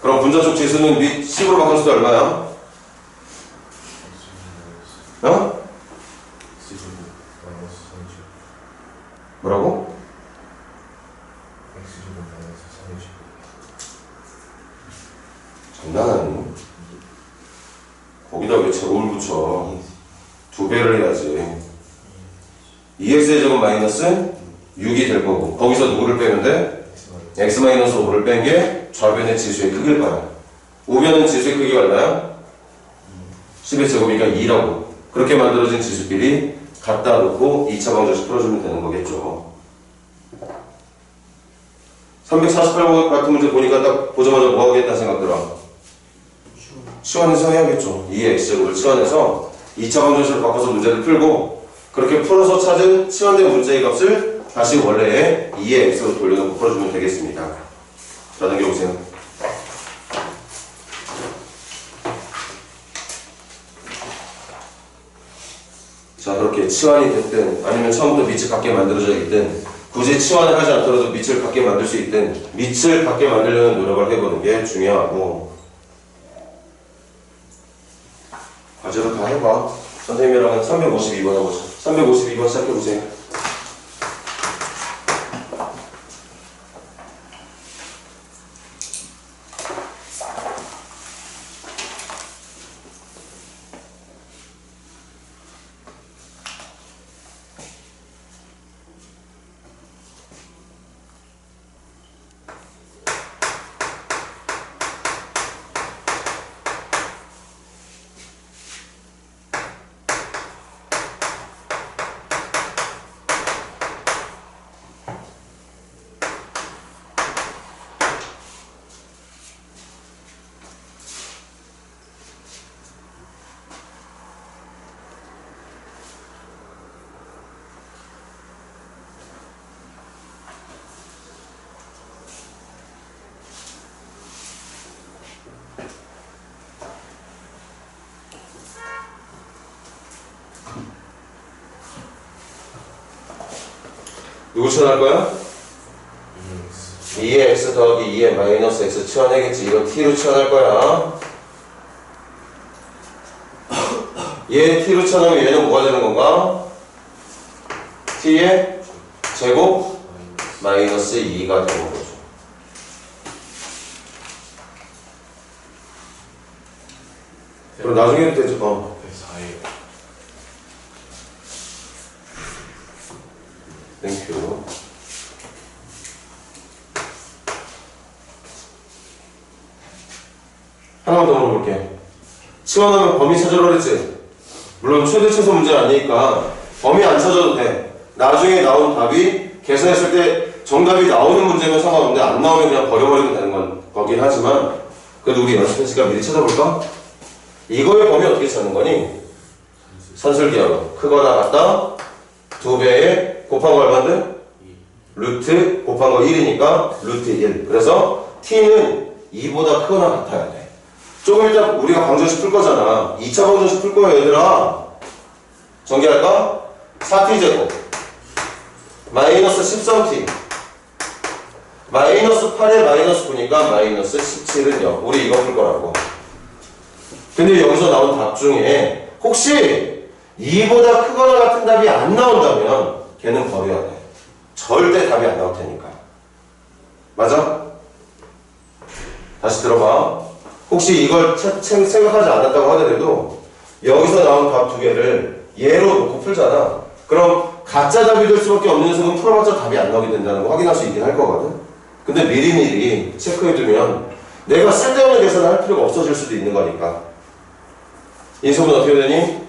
그럼 분자쪽 지수는 밑 10으로 바꿨을 때 얼마야? 어? 뭐라고? 장난하니? 거기다 왜 제곱을 붙여? 2배를 해야지. 2x의 제곱 마이너스 6이 될 거고, 거기서 누구를 빼면 돼? x-5를 뺀 게 좌변의 지수의 크기일 거야. 우변은 지수의 크기가 얼마야? 10의 제곱이니까 2라고. 그렇게 만들어진 지수끼리 갖다 놓고 2차 방정식 풀어주면 되는 거겠죠. 348번 같은 문제 보니까 딱 보자마자 뭐 하겠다는 생각 들어? 치환해서 해야겠죠. 2의 x제곱을 치환해서 2차 방정식으로 바꿔서 문제를 풀고, 그렇게 풀어서 찾은 치환된 문제의 값을 다시 원래의 2의 x로 돌려놓고 풀어주면 되겠습니다. 자, 넘겨보세요. 자, 그렇게 치환이 됐든 아니면 처음부터 밑을 갖게 만들어져 있든 굳이 치환을 하지 않더라도 밑을 갖게 만들 수 있든 밑을 갖게 만들려는 노력을 해보는 게 중요하고, 과제로 다 해봐. 선생님이랑은 352번 해보자. 352번 시작해보세요. 누구 치환할 거야? 2의 x 더하기 2의 마이너스 x 치환해야겠지. 이건 t로 치환할 거야. 얘 t로 치환하면 얘는 뭐가 되는 건가? t의 제곱 마이너스 2가 되는 거죠. 그럼 나중에도 되죠. 4예요. 땡큐. 하나만 더 물어볼게. 치환하면 범위 찾으라고 그랬지? 물론 최대 최소 문제는 아니니까 범위 안 찾아도 돼. 나중에 나온 답이 계산했을 때 정답이 나오는 문제면 상관없는데 안 나오면 그냥 버려버리면 되는 건 거긴 하지만, 그래도 우리 연습했으니까 미리 찾아볼까? 이거의 범위 어떻게 찾는 거니? 산술기하고 크거나 같다 2배에 곱한 거 얼마인데? 루트 곱한 거 1이니까 루트 1. 그래서 t는 2보다 크거나 같아야 돼. 조금 이따 우리가 방정식 풀 거잖아. 2차 방정식 풀 거야 얘들아. 전개할까? 4t제곱 마이너스 13t 마이너스 8에 마이너스 9니까 마이너스 17은 0. 우리 이거 풀 거라고. 근데 여기서 나온 답 중에 혹시 2보다 크거나 같은 답이 안 나온다면 걔는 버려야 돼. 절대 답이 안 나올 테니까. 맞아? 다시 들어봐. 혹시 이걸 생각하지 않았다고 하더라도 여기서 나온 답 두 개를 예로 놓고 풀잖아. 그럼 가짜 답이 될 수밖에 없는 녀석은 풀어봤자 답이 안 나오게 된다는 거 확인할 수 있긴 할 거거든. 근데 미리미리 체크해두면 내가 쓸데없는 계산을 할 필요가 없어질 수도 있는 거니까. 인수분 어떻게 되니?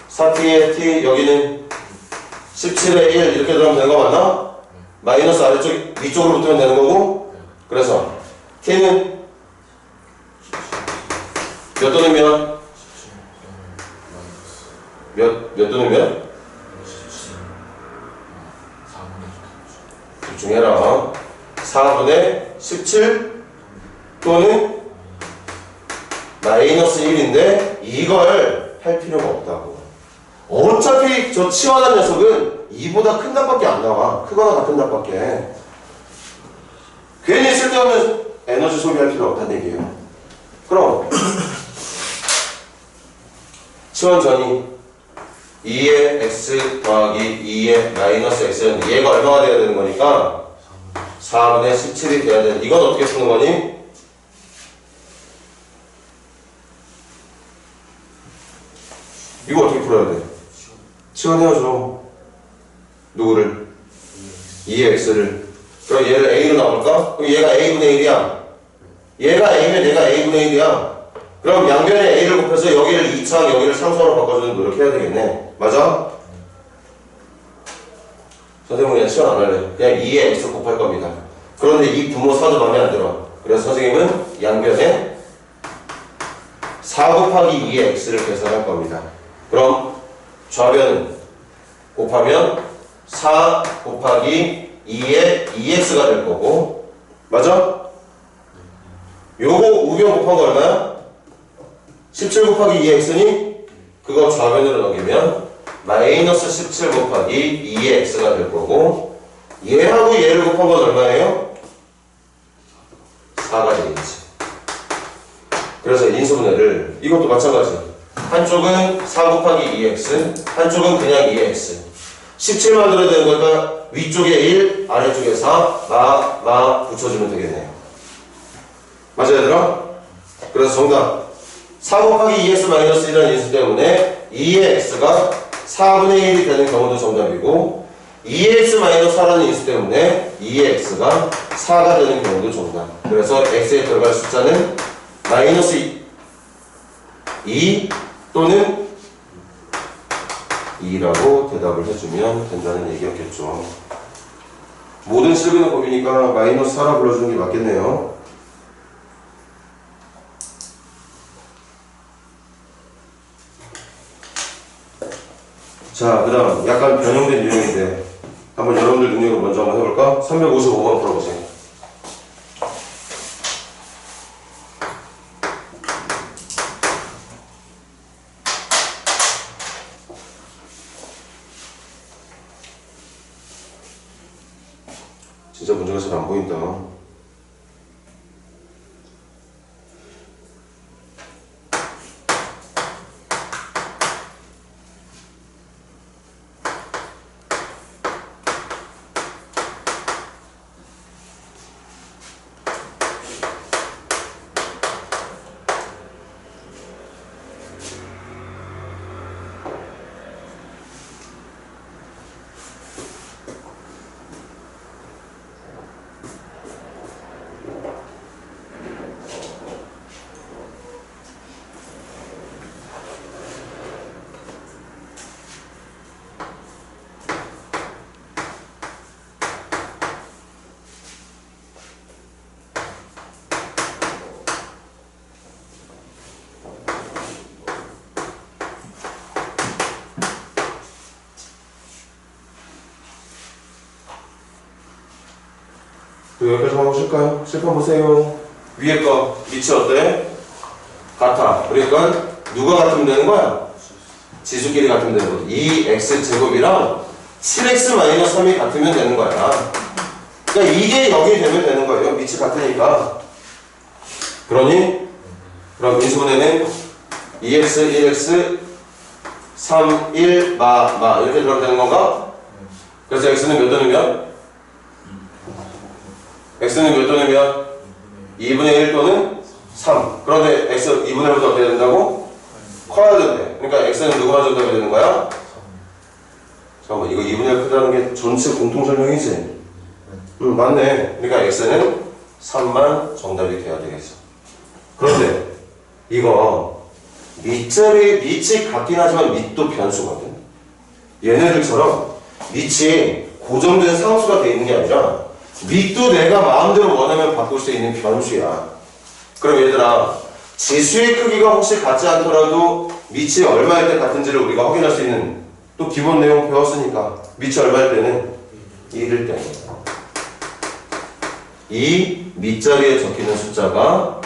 4t에 t, 여기는 17에 1 이렇게 들어가면 되는 거 맞나? 마이너스 아래쪽 위쪽으로 붙으면 되는 거고. 그래서 t는 몇 또는 몇? 몇 또는 몇? 4분의 집중해라. 4분의 17 또는 마이너스 1인데 이걸 할 필요가 없다고. 어차피 저 치환한 녀석은 2보다 큰 답밖에 안 나와. 크거나 같은 답밖에. 괜히 쓸데없는 에너지 소비할 필요 없다는 얘기예요. 그럼 치환 전이 2의 x 더하기 2의 마이너스 x는 얘가 얼마가 돼야 되는 거니까 4분의 17이 돼야 되는. 이건 어떻게 푸는 거니? 이거 어떻게 풀어야 돼? 치환해야죠. 누구를? 2의 x를. 그럼 얘를 a로 나올까? 그럼 얘가 a분의 1이야. 얘가 a면 얘가 a분의 1이야. 그럼 양변에 a를 곱해서 여기를 2창 여기를 상수로 바꿔주는 노력해야 되겠네. 맞아? 선생님은 그냥 치환 안 할래. 그냥 2의 x 곱할 겁니다. 그런데 이 분모 4도 마음에 안 들어. 그래서 선생님은 양변에 4 곱하기 2의 x를 계산할 겁니다. 그럼 좌변은 곱하면 4 곱하기 2의 2x가 될 거고 맞아? 요거 우변 곱한 거 얼마야? 17 곱하기 2x니 그거 좌변으로 넘기면 마이너스 17 곱하기 2의 x가 될 거고 얘하고 얘를 곱한 건 얼마예요? 4가 되겠지. 그래서 인수분해를 이것도 마찬가지. 한쪽은 4 곱하기 2x, 한쪽은 그냥 2x. 17 만들어야 되는 거니까 위쪽에 1, 아래쪽에 4, 붙여주면 되겠네요. 맞아 얘들아? 그래서 정답 4 곱하기 2x 마이너스 1이라는 인수 때문에 2의 x가 4분의 1이 되는 경우도 정답이고 2x 마이너스 4라는 인수 때문에 2의 x가 4가 되는 경우도 정답. 그래서 x에 들어갈 숫자는 마이너스 2 또는 2라고 대답을 해주면 된다는 얘기였겠죠. 모든 실근의 법이니까 마이너스 4라 불러주는 게 맞겠네요. 자, 그 다음 약간 변형된 유형인데 한번 여러분들 능력을 먼저 한번 해볼까? 355번 풀어보세요. 진짜 문제가 잘 안 보인다. 또 여기까지 한번 보실까요? 실판 보세요. 위에 거 밑이 어때? 같아. 그러니까 누가 같으면 되는 거야? 지수끼리 같으면 되는 거지. 2x제곱이랑 7x-3이 같으면 되는 거야. 그러니까 이게 0이 되면 되는 거예요. 밑이 같으니까. 그러니 그럼 인수분해는 2x, 1x, 3, 1, 이렇게 들어가면 되는 건가? 그래서 x는 몇 또는 몇? x는 몇 또는 몇? 2분의 1 또는 3. 그런데 x 2분의 1보다 어떻게 된다고? 커야 된대. 그러니까 x는 누구만 정답이 되는 거야? 잠깐만, 이거 2분의 1 크다는 게 전체 공통 설명이지? 맞네. 그러니까 x는 3만 정답이 돼야 되겠어. 그런데 이거 밑이 같긴 하지만 밑도 변수거든. 얘네들처럼 밑이 고정된 상수가 돼 있는 게 아니라 밑도 내가 마음대로 원하면 바꿀 수 있는 변수야. 그럼 얘들아, 지수의 크기가 혹시 같지 않더라도 밑이 얼마일 때 같은지를 우리가 확인할 수 있는 또 기본 내용 배웠으니까 밑이 얼마일 때는 1일 때는 이 밑자리에 적히는 숫자가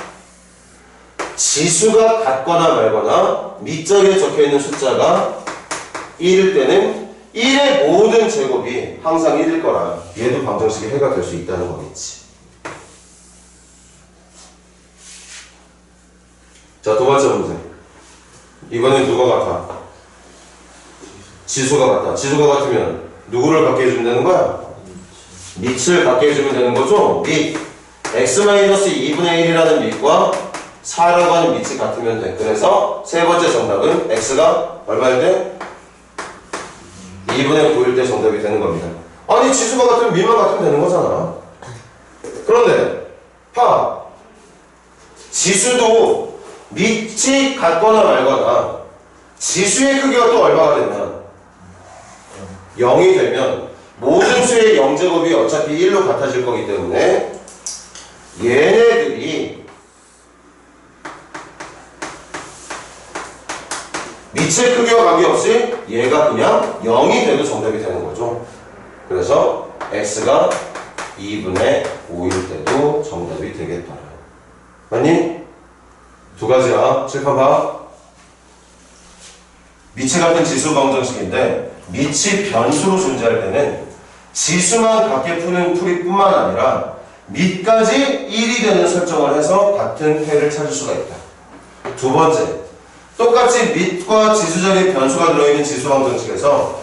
지수가 같거나 말거나 밑자리에 적혀있는 숫자가 1일 때는 1의 모든 제곱이 항상 1일 거라 얘도 방정식의 해가 될 수 있다는 거겠지. 자, 두 번째 문제. 이번엔 누가 같아? 지수가 같아. 지수가 같으면 누구를 갖게 해주면 되는 거야? 밑을 갖게 해주면 되는 거죠? 밑 x-2분의 1이라는 밑과 4라고 하는 밑이 같으면 돼. 그래서 세 번째 정답은 x가 얼마일 때? 2분의 9일 때 정답이 되는 겁니다. 아니 지수가 같으면 밑만 같으면 되는 거잖아. 그런데 지수도 밑이 같거나 말거나 지수의 크기가 또 얼마가 되면 0이 되면 모든 수의 0제곱이 어차피 1로 같아질 거기 때문에 얘네들이 밑의 크기와 관계없이 얘가 그냥 0이 돼도 정답이 되는 거죠. 그래서 x가 2분의 5일 때도 정답이 되겠다. 맞니? 두 가지야. 칠판 봐. 미치 같은 지수 방정식인데 미치 변수로 존재할 때는 지수만 같게 푸는 풀이뿐만 아니라 밑까지 1이 되는 설정을 해서 같은 해를 찾을 수가 있다. 두 번째, 똑같이 밑과 지수 자리에 변수가 들어있는 지수 방정식에서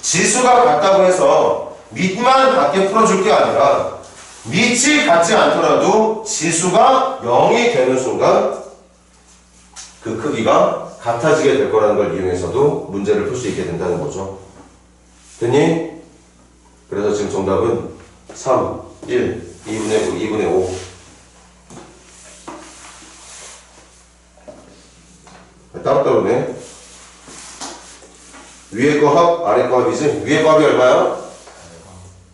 지수가 같다고 해서 밑만 같게 풀어줄 게 아니라 밑이 같지 않더라도 지수가 0이 되는 순간 그 크기가 같아지게 될 거라는 걸 이용해서도 문제를 풀 수 있게 된다는 거죠. 됐니? 그래서 지금 정답은 3, 1, 2분의 9, 2분의 5. 따로따로네. 위에 거 합, 아래 거 합이지? 위에 거 합이 얼마야?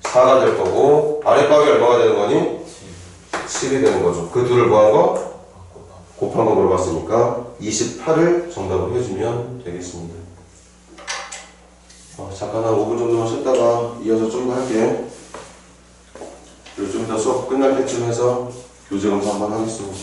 4가 될 거고, 아래 거 합이 얼마가 되는 거니? 7이 되는 거죠. 그 둘을 뭐 한 거? 곱한 거 물어봤으니까 28을 정답으로 해주면 되겠습니다. 잠깐 한 5분 정도만 쉬었다가 이어서 좀 더 할게. 그리고 좀 이따 수업 끝날 때쯤 해서 교재 검사 한번 하겠습니다.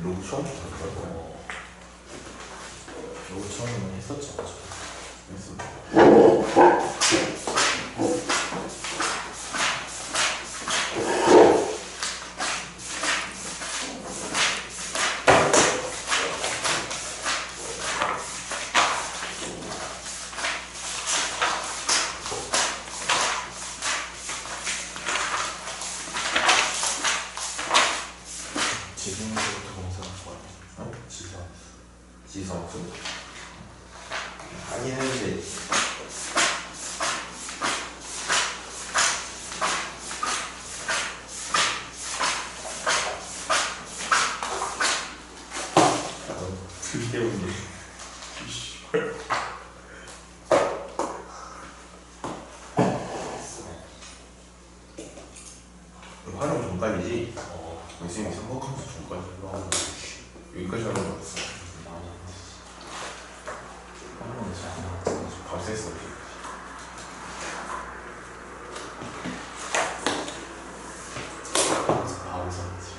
로션? 로션은 했었죠. 지성수? 아니 했는데 쓸데없네. 활용 정답이지? 선생님이 삼각함수 중까지 여기까지 하는 줄 알았어. 발생했어. 바로 썼지.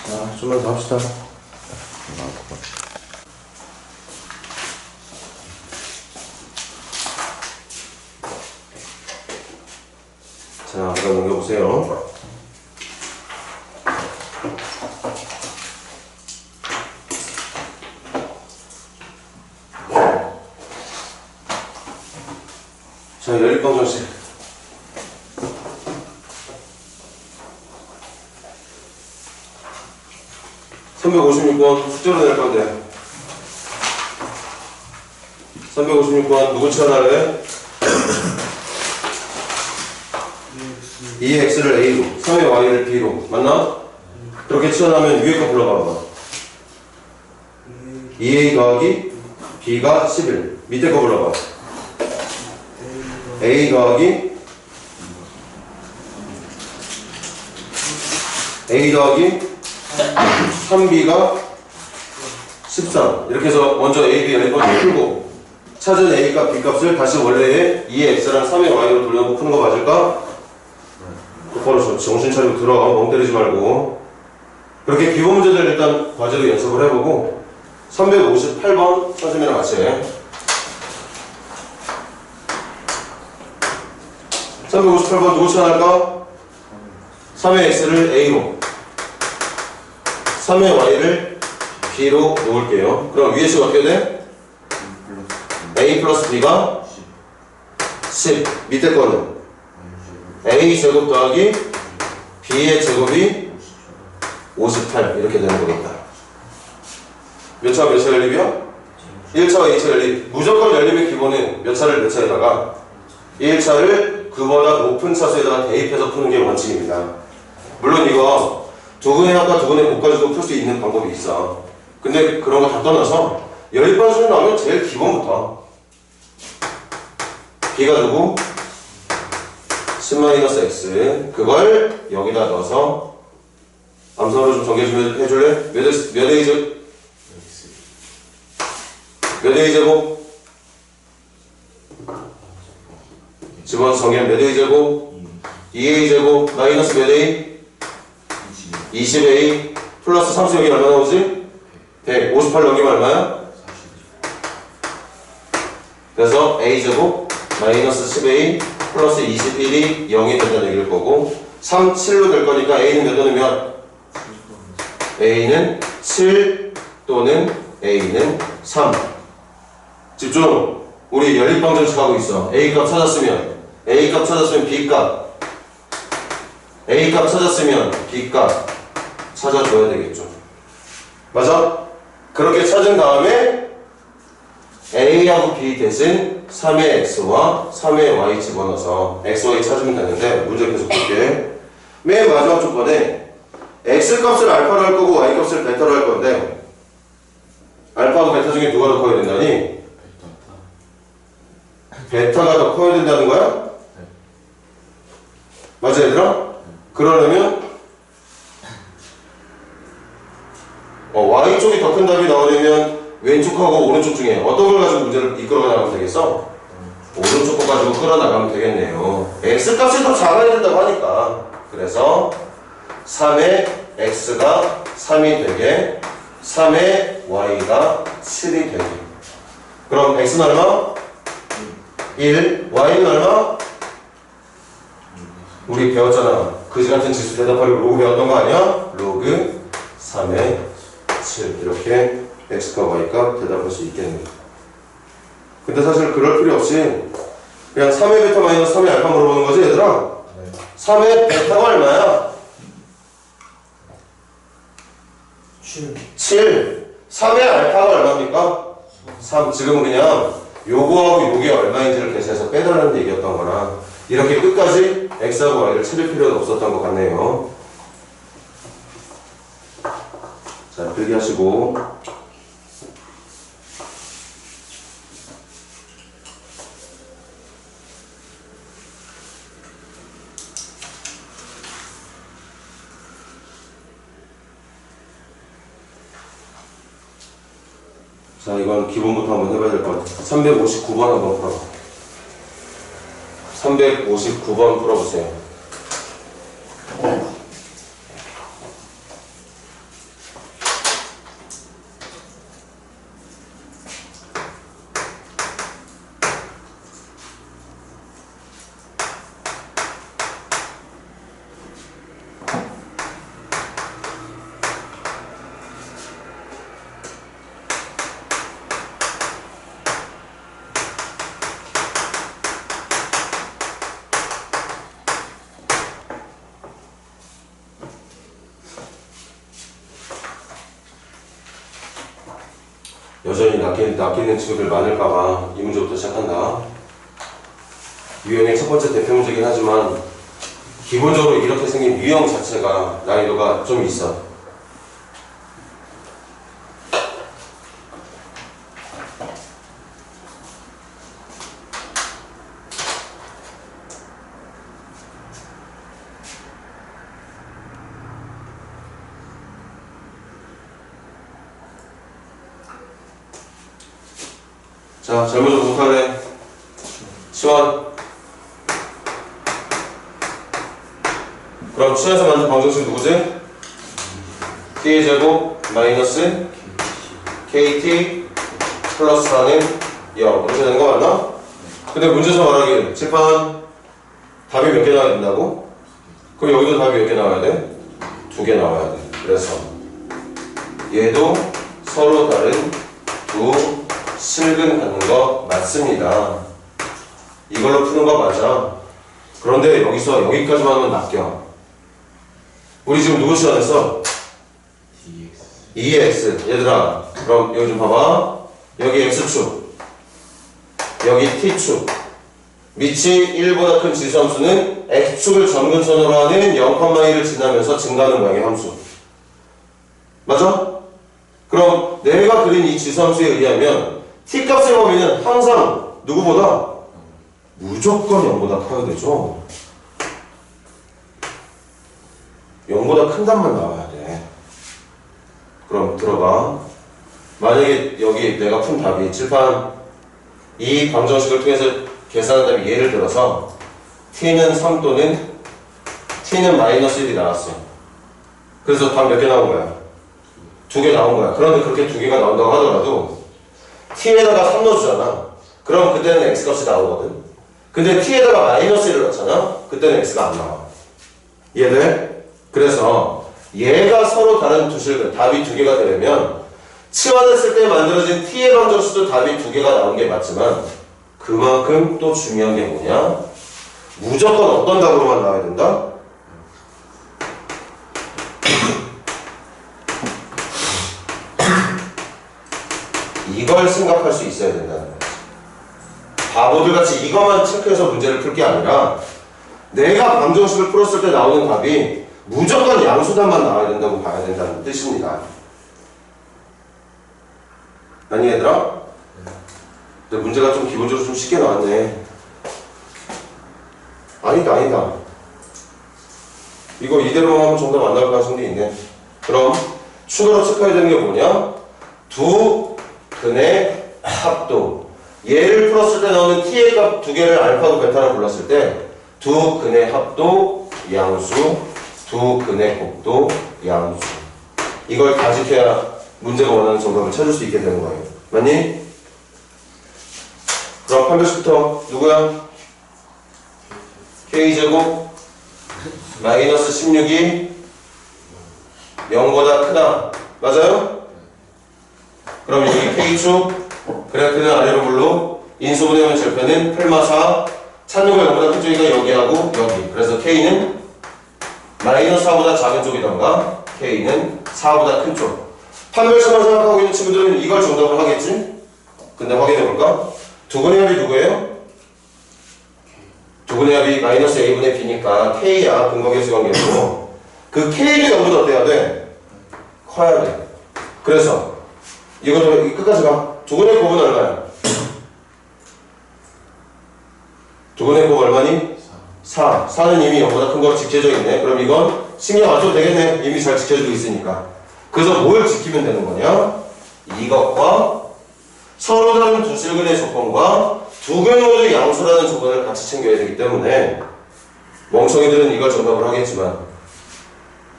자, 좀만 더 합시다. 자, 그다음 넘겨보세요. 자, 연립방정식. 356번 숙제로 낼 건데 356번 누구 치환할래? 2x를 a로 3의 y를 b로 맞나? 그렇게 치환하면 위에 거 불러봐. 2a 더하기 b가 11 밑에 거 불러봐. a 더하기 a 더하기 3b가 13 이렇게 해서 먼저 a, b 연립방정 풀고 찾은 a 값, b 값을 다시 원래의 2x랑 3의 y로 돌려놓고 푸는 거 맞을까? 똑바로 정신 차리고 들어. 멍 때리지 말고. 그렇게 기본 문제들 일단 과제로 연습을 해보고 358번 선생님이랑 같이 358번 누구 치환할까? 3의 x를 a로 3의 y를 b로 놓을게요. 그럼 위에 식이 어떻게 돼? a 플러스 b가 10 밑에 거는 a 제곱 더하기 b의 제곱이 58 이렇게 되는 거겠다. 몇 차 몇 차 연립이야? 1차와 2차 연립. 무조건 연립의 기본은 몇 차를 몇 차에다가 1차를 그보다 높은 차수에다가 대입해서 푸는 게 원칙입니다. 물론 이거 두근의 합과 두근의 곱까지도 풀 수 있는 방법이 있어. 근데 그런 거 다 떠나서 연립방정식 나오면 제일 기본부터 b가 누구? 10-x 그걸 여기다 넣어서 암산으로 좀 정리 좀 해줄래? 몇 a 제곱? 몇 a 제곱? 집어넣어서 정리하면 몇 a 제곱? 2a 제곱 마이너스 몇 a? 20a 플러스 30 여기 얼마 나오지? 100 58 넘기면 얼마야? 그래서 a 제곱 마이너스 10a 플러스 21이 0이 된다는 얘기일 거고 3, 7로 될 거니까 a는 몇 또는 몇? a는 7 또는 a는 3 집중! 우리 연립방정식 하고 있어. a값 찾았으면 a값 찾았으면 b값 a값 찾았으면 b값 찾아줘야 되겠죠. 맞아? 그렇게 찾은 다음에 a하고 b 대신 3의 x와 3의 y 집어넣어서 x, y 찾으면 되는데 문제 계속 볼게. 맨 마지막 조건에 x 값을 알파로 할 거고 y 값을 베타로 할 건데 알파하고 베타 중에 누가 더 커야 된다니? 베타가 더 커야 된다는 거야? 맞아 얘들아? 그러려면 y 쪽이 더 큰 답이 나오려면 왼쪽하고 오른쪽 중에 어떤 걸 가지고 문제를 이끌어 나가면 되겠어? 오른쪽 거 가지고 끌어나가면 되겠네요. x값이 더 작아야 된다고 하니까. 그래서 3의 x가 3이 되게 3의 y가 7이 되게. 그럼 x는 얼마? 1. y는 얼마? 우리 배웠잖아. 그지같은 지수 대답하려고 로그 배웠던 거 아니야? 로그 3의 7. 이렇게 x과 y가 대답할 수 있겠네. 근데 사실 그럴 필요 없이 그냥 3의 베타 마이너스 3의 알파 물어보는 거지 얘들아? 3의 베타가 얼마야? 7. 3의 알파가 얼마입니까? 3. 지금은 그냥 요거하고 요게 얼마인지를 계산해서 빼달라는 얘기였던 거라 이렇게 끝까지 x하고 y를 찾을 필요는 없었던 것 같네요. 자, 필기하시고 자, 이건 기본부터 한번 해봐야 될 것 같아요. 359번 한번 풀어봐. 359번 풀어보세요. 여전히 낚이는 친구들 많을까봐 이 문제부터 시작한다. 유형의 첫 번째 대표 문제긴 하지만 기본적으로 이렇게 생긴 유형 자체가 난이도가 좀 있어. 자, 젊은 좀 못하네. 시원. 그럼 시원에서 만든 방정식 누구지? t의 제곱 마이너스 kt 플러스 4는 0 이렇게 되는 거 맞나? 근데 문제에서 말하길 칠판 답이 몇 개 나와야 된다고? 그럼 여기도 답이 몇 개 나와야 돼? 2개 나와야 돼. 그래서 얘도 서로 다른 두 실근 갖는 거 맞습니다. 이걸로 푸는 거 맞아. 그런데 여기서 여기까지만 하면 낚여. 우리 지금 누구 시원했어? EX. 얘들아, 그럼 여기 좀 봐봐. 여기 X축, 여기 T축. 밑이 1보다 큰 지수함수는 X축을 점근선으로 하는 0,1을 지나면서 증가하는 모양의 함수. 맞아? 그럼 내가 그린 이 지수함수에 의하면 t값의 범위는 항상 누구보다? 무조건 0보다 커야 되죠. 0보다 큰 답만 나와야 돼. 그럼 들어봐. 만약에 여기 내가 푼 답이 칠판 이 방정식을 통해서 계산한 답이 예를 들어서 t는 3 또는 t는 마이너스 1이 나왔어. 그래서 답 몇 개 나온 거야? 2개 나온 거야. 그런데 그렇게 2개가 나온다고 하더라도 t에다가 3 넣어주잖아. 그럼 그때는 x값이 나오거든. 근데 t에다가 마이너스 1을 넣잖아. 그때는 x가 안 나와. 이해돼? 그래서 얘가 서로 다른 두 실근, 답이 2개가 되려면 치환했을 때 만들어진 t의 방정식도 답이 2개가 나온 게 맞지만 그만큼 또 중요한 게 뭐냐? 무조건 어떤 답으로만 나와야 된다? 이걸 생각할 수 있어야 된다는 거지. 바보들같이 이것만 체크해서 문제를 풀 게 아니라 내가 방정식을 풀었을 때 나오는 답이 무조건 양수답만 나와야 된다고 봐야 된다는 뜻입니다. 아니 얘들아? 근데 문제가 좀 기본적으로 좀 쉽게 나왔네. 아니다. 이거 이대로 하면 정답 안 나올 가능성도 있네. 그럼 추가로 체크해야 되는 게 뭐냐? 두 근의 합도. 얘를 풀었을 때 나오는 t의 값 두 개를 알파고 베타로 불렀을 때 두 근의 합도 양수, 두 근의 곱도 양수. 이걸 다 지켜야 문제가 원하는 정답을 찾을 수 있게 되는 거예요. 맞니? 그럼 판별식부터 누구야? k제곱 마이너스 16이 0보다 크다. 맞아요? 그럼 여기 k축 그래프는 아래로 물로 인수분해하면 절편은 플마 4 찾는 거 0보다 큰 쪽이가 여기하고 여기. 그래서 k는 마이너스 4보다 작은 쪽이던가 k는 4보다 큰 쪽. 판별식만 생각하고 있는 친구들은 이걸 정답을 하겠지? 근데 확인해볼까? 두근의 합이 누구예요? 두근의 합이 마이너스 a분의 b니까 k야. 근거계수 관계고 그 k도 0보다 어때야 돼? 커야 돼. 그래서 이것도 끝까지 가. 두근의 곱은 얼마야? 두근의 곱 얼마니? 4. 4는 이미 0보다 큰 거로 지켜져 있네. 그럼 이건 신경 안 써도 되겠네. 이미 잘 지켜지고 있으니까. 그래서 뭘 지키면 되는 거냐? 이것과 서로 다른 두 실근의 조건과 두 근의 모두 양수라는 조건을 같이 챙겨야 되기 때문에 멍청이들은 이걸 정답을 하겠지만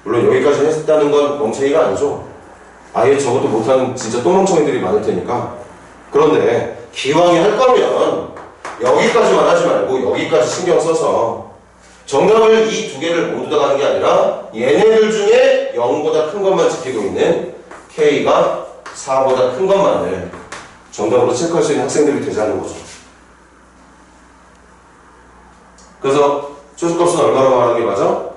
물론 여기까지 했다는 건 멍청이가 아니죠. 아예 저것도 못하는 진짜 똥멍청이들이 많을 테니까. 그런데 기왕에 할 거면 여기까지만 하지 말고 여기까지 신경 써서 정답을 이 두 개를 모두 다 가는 게 아니라 얘네들 중에 0보다 큰 것만 지키고 있는 K가 4보다 큰 것만을 정답으로 체크할 수 있는 학생들이 되자는 거죠. 그래서 최소값은 얼마라고 말하는 게 맞아?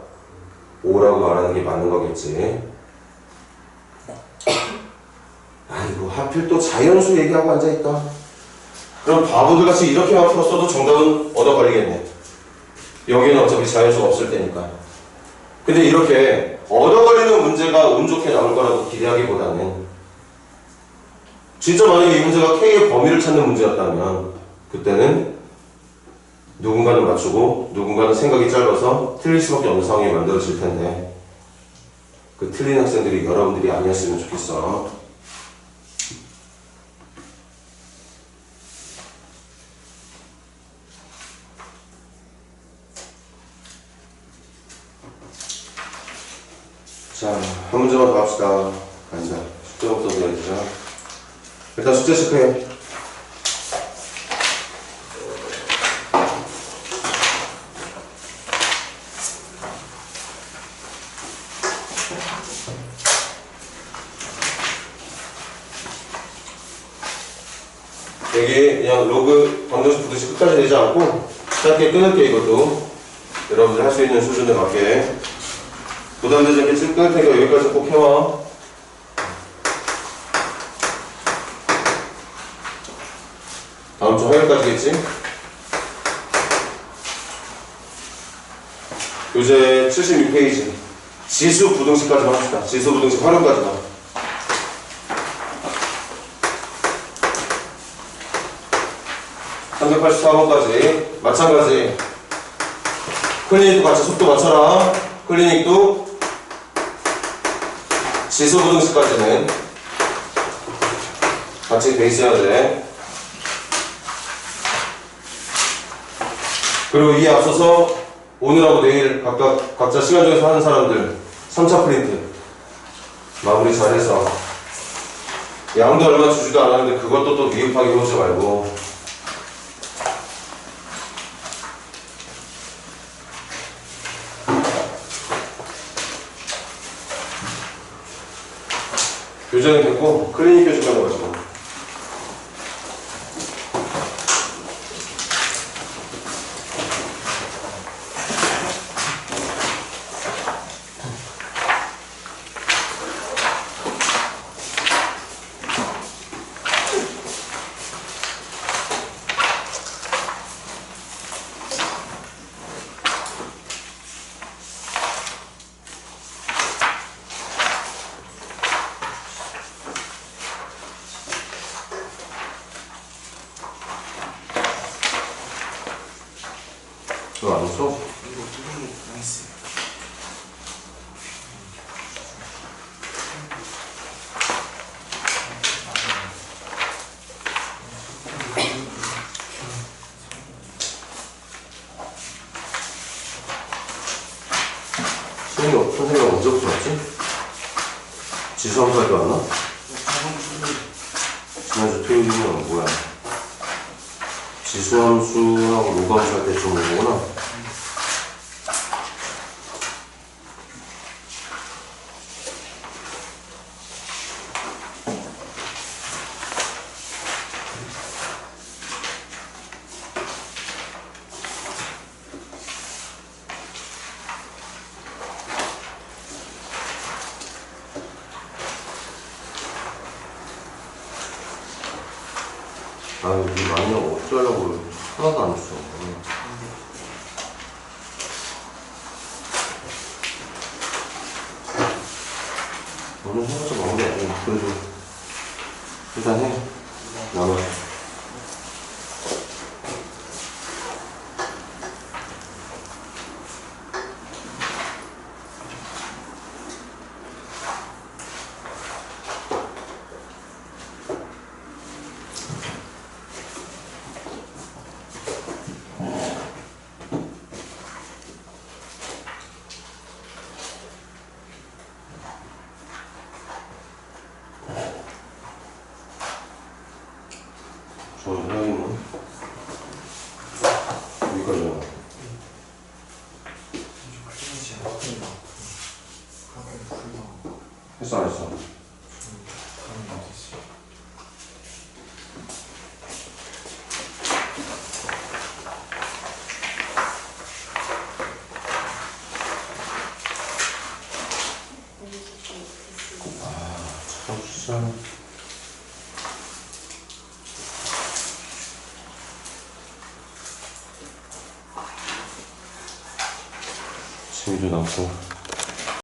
5라고 말하는 게 맞는 거겠지. 아이고 하필 또 자연수 얘기하고 앉아있다. 그럼 바보들같이 이렇게만 풀었어도 정답은 얻어 걸리겠네. 여기는 어차피 자연수가 없을 테니까. 근데 이렇게 얻어 걸리는 문제가 운 좋게 나올 거라고 기대하기보다는 진짜 만약에 이 문제가 K의 범위를 찾는 문제였다면 그때는 누군가는 맞추고 누군가는 생각이 짧아서 틀릴 수밖에 없는 상황이 만들어질 텐데 그 틀린 학생들이 여러분들이 아니었으면 좋겠어. 자, 한 문제만 더 합시다. 아니다. 숙제부터 해야 되죠. 일단 숙제 체크해. 여기 그냥 로그 방정식 부듯이 끝까지 내지 않고 짧게 끊을게. 이것도 여러분들 할 수 있는 수준에 맞게 부담되지 않게 끊을 테니까 여기까지 꼭 해와. 다음 주 화요일까지겠지? 교재 76페이지 지수 부등식까지만 합시다. 지수 부등식 활용까지만. (384번까지) 마찬가지 클리닉도 같이 속도 맞춰라. 클리닉도 지수 부등식까지는 같이 베이스 해야 돼. 그리고 이에 앞서서 오늘하고 내일 각자 시간 중에서 하는 사람들 3차 프린트 마무리 잘해서 양도 얼마 주지도 않았는데 그것도 또 미흡하게 보지 말고 교재는 됐고 클리닉 교재만 해가지고 그거 안 써? 이거 두분 나이스. 지수함수가 언제부터 왔지? 지수함수가 또 왔나? 지난주 토요일이면 뭐야? 지수함수하고 로그함수 할 때쯤 온 거구나. 아유, 이 많이하고 어떻게 하려고 그래. 하나도 안 줬어. 오늘 해보자 마무리 안 해. 그래도 일단 해. 나눠. 저 해야겠네. 여기까지야. 했어 안 했어? 참 진짜. 재미도 남고